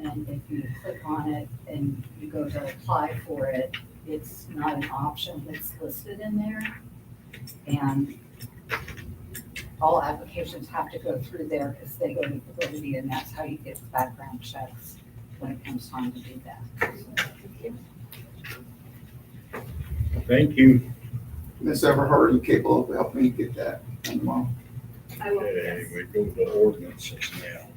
and if you click on it and you go to apply for it, it's not an option that's listed in there. And all applications have to go through there because they go to validity, and that's how you get background checks when it comes time to do that. Thank you. Ms. Everhart, are you capable of helping me get that done tomorrow? I will, Okay, we go to ordinances now.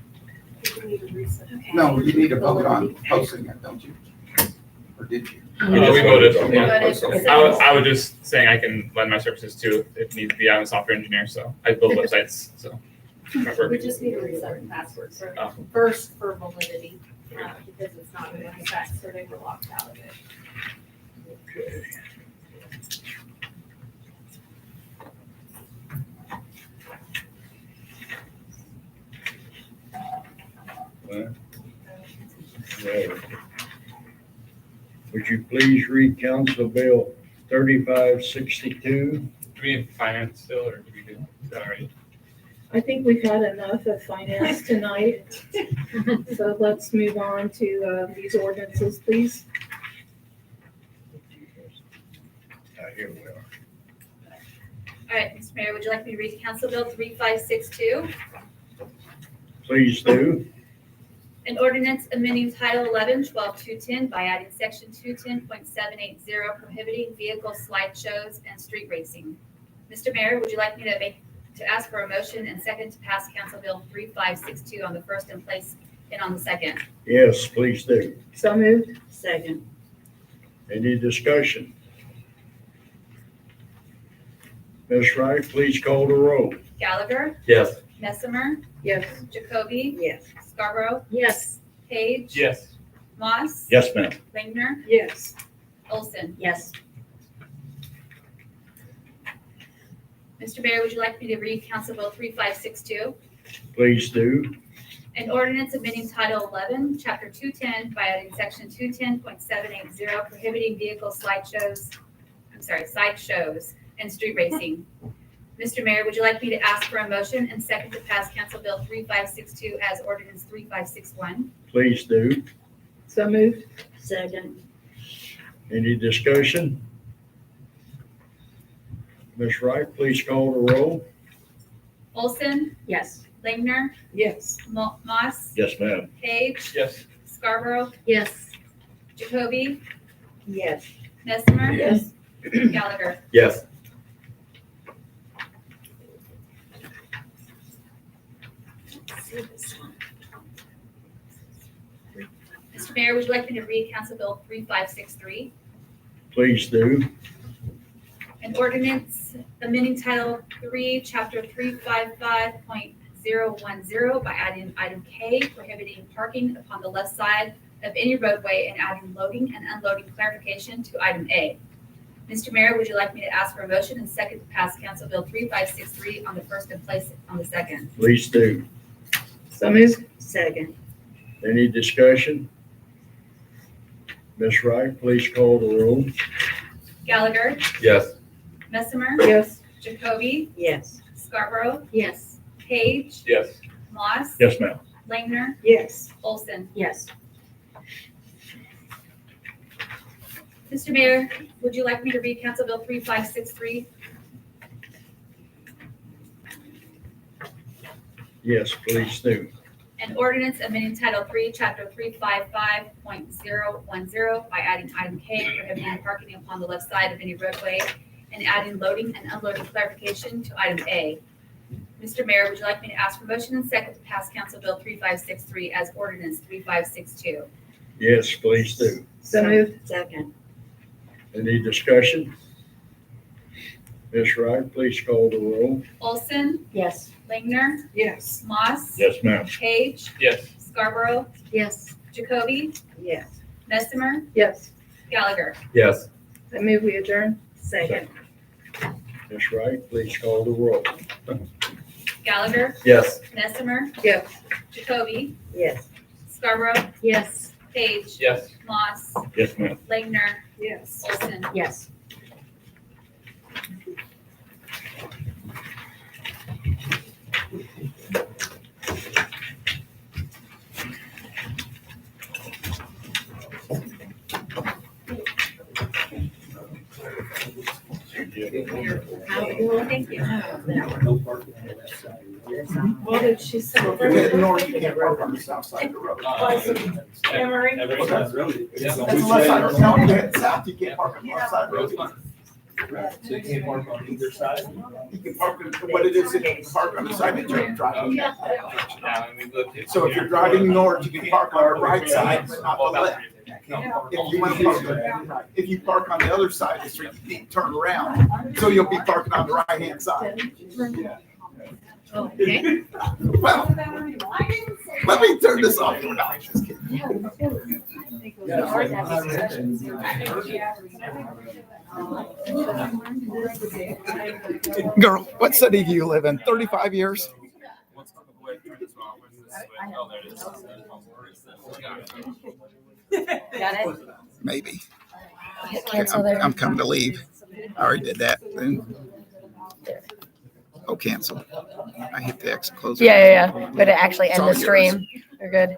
No, you need to vote on posting it, don't you? Or did you? We voted. Yeah. Okay. I was just saying I can lend my services too if need be. I'm a software engineer, so I build websites. So We just need to reset the password Oh. first for validity, because it's not going to back, so they were locked out of it. Okay. Well, would you please read Council Bill 3562? do we need finance still, or do we do that already? I think we've had enough of finance tonight. So let's move on to these ordinances, please. Here we are. All right, Mr. Mayor, would you like me to read Council Bill 3562? Please do. An ordinance amending Title 11, 12210 by adding Section 210.780 prohibiting vehicle slideshows and street racing. Mr. Mayor, would you like me to ask for a motion and second to pass Council Bill 3562 on the first in place and on the second? Yes, please do. So moved. Second. Any discussion? Ms. Wright, please call the roll. Gallagher? Yes. Messimer? Yes. Jacoby? Yes. Scarborough? Yes. Page? Yes. Moss? Yes, ma'am. Langner? Yes. Olson? Yes. Mr. Mayor, would you like me to read Council Bill 3562? Please do. An ordinance amending Title 11, Chapter 210 by adding Section 210.780 prohibiting vehicle sideshows and street racing. Mr. Mayor, would you like me to ask for a motion and second to pass Council Bill 3562 as ordinance 3561? Please do. So moved. Second. Any discussion? Ms. Wright, please call the roll. Olson? Yes. Langner? Yes. Moss? Yes, ma'am. Page? Yes. Scarborough? Yes. Jacoby? Yes. Messimer? Yes. Gallagher? Yes. Mr. Mayor, would you like me to read Council Bill 3563? Please do. An ordinance amending Title 3, Chapter 355.010 by adding item K, prohibiting parking upon the left side of any roadway and adding loading and unloading clarification to item A. Mr. Mayor, would you like me to ask for a motion and second to pass Council Bill 3563 on the first and place on the second? Please do. So moved. Second. Any discussion? Ms. Wright, please call the roll. Gallagher? Yes. Messimer? Yes. Jacoby? Yes. Scarborough? Yes. Page? Yes. Moss? Yes, ma'am. Langner? Yes. Olson? Yes. Mr. Mayor, would you like me to read Council Bill 3563? Yes, please do. An ordinance amending Title 3, Chapter 355.010 by adding item K, prohibiting parking upon the left side of any roadway, and adding loading and unloading clarification to item A. Mr. Mayor, would you like me to ask for motion and second to pass Council Bill 3563 as ordinance 3562? Yes, please do. So moved. Second. Any discussion? Ms. Wright, please call the roll. Olson, Yes. Lingner, Yes. Moss, Yes, ma'am. Page, Yes. Scarborough, Yes. Jacoby, Yes. Messimer, Yes. Gallagher. Yes. I move we adjourn. Second. Ms. Wright, please call the roll. Gallagher, Yes. Messimer, Yes. Jacoby, Yes. Scarborough, Yes. Page, Yes. Moss, Yes, ma'am. Lingner, Yes. Olson. Yes. Thank you. What did she say? North, you can't park on the south side of the road. Emery? Unless I don't know, you head south, you can't park on the north side of the road. So you can't park on either side? You can park, what it is, you can park on the side that you're driving. So if you're driving north, you can park on the right side, but not the left. If you want to park, if you park on the other side of the street, you can't turn around, so you'll be parking on the right-hand side. Okay. Well, let me turn this off. No, I'm just kidding. Girl, what city do you live in? 35 years? Got it? Maybe. Hit Okay, cancel there. I'm coming to leave. I already did that. Oh, cancel. I hit the X, close. it. Yeah. But it actually It's end all the yours. stream. You're good.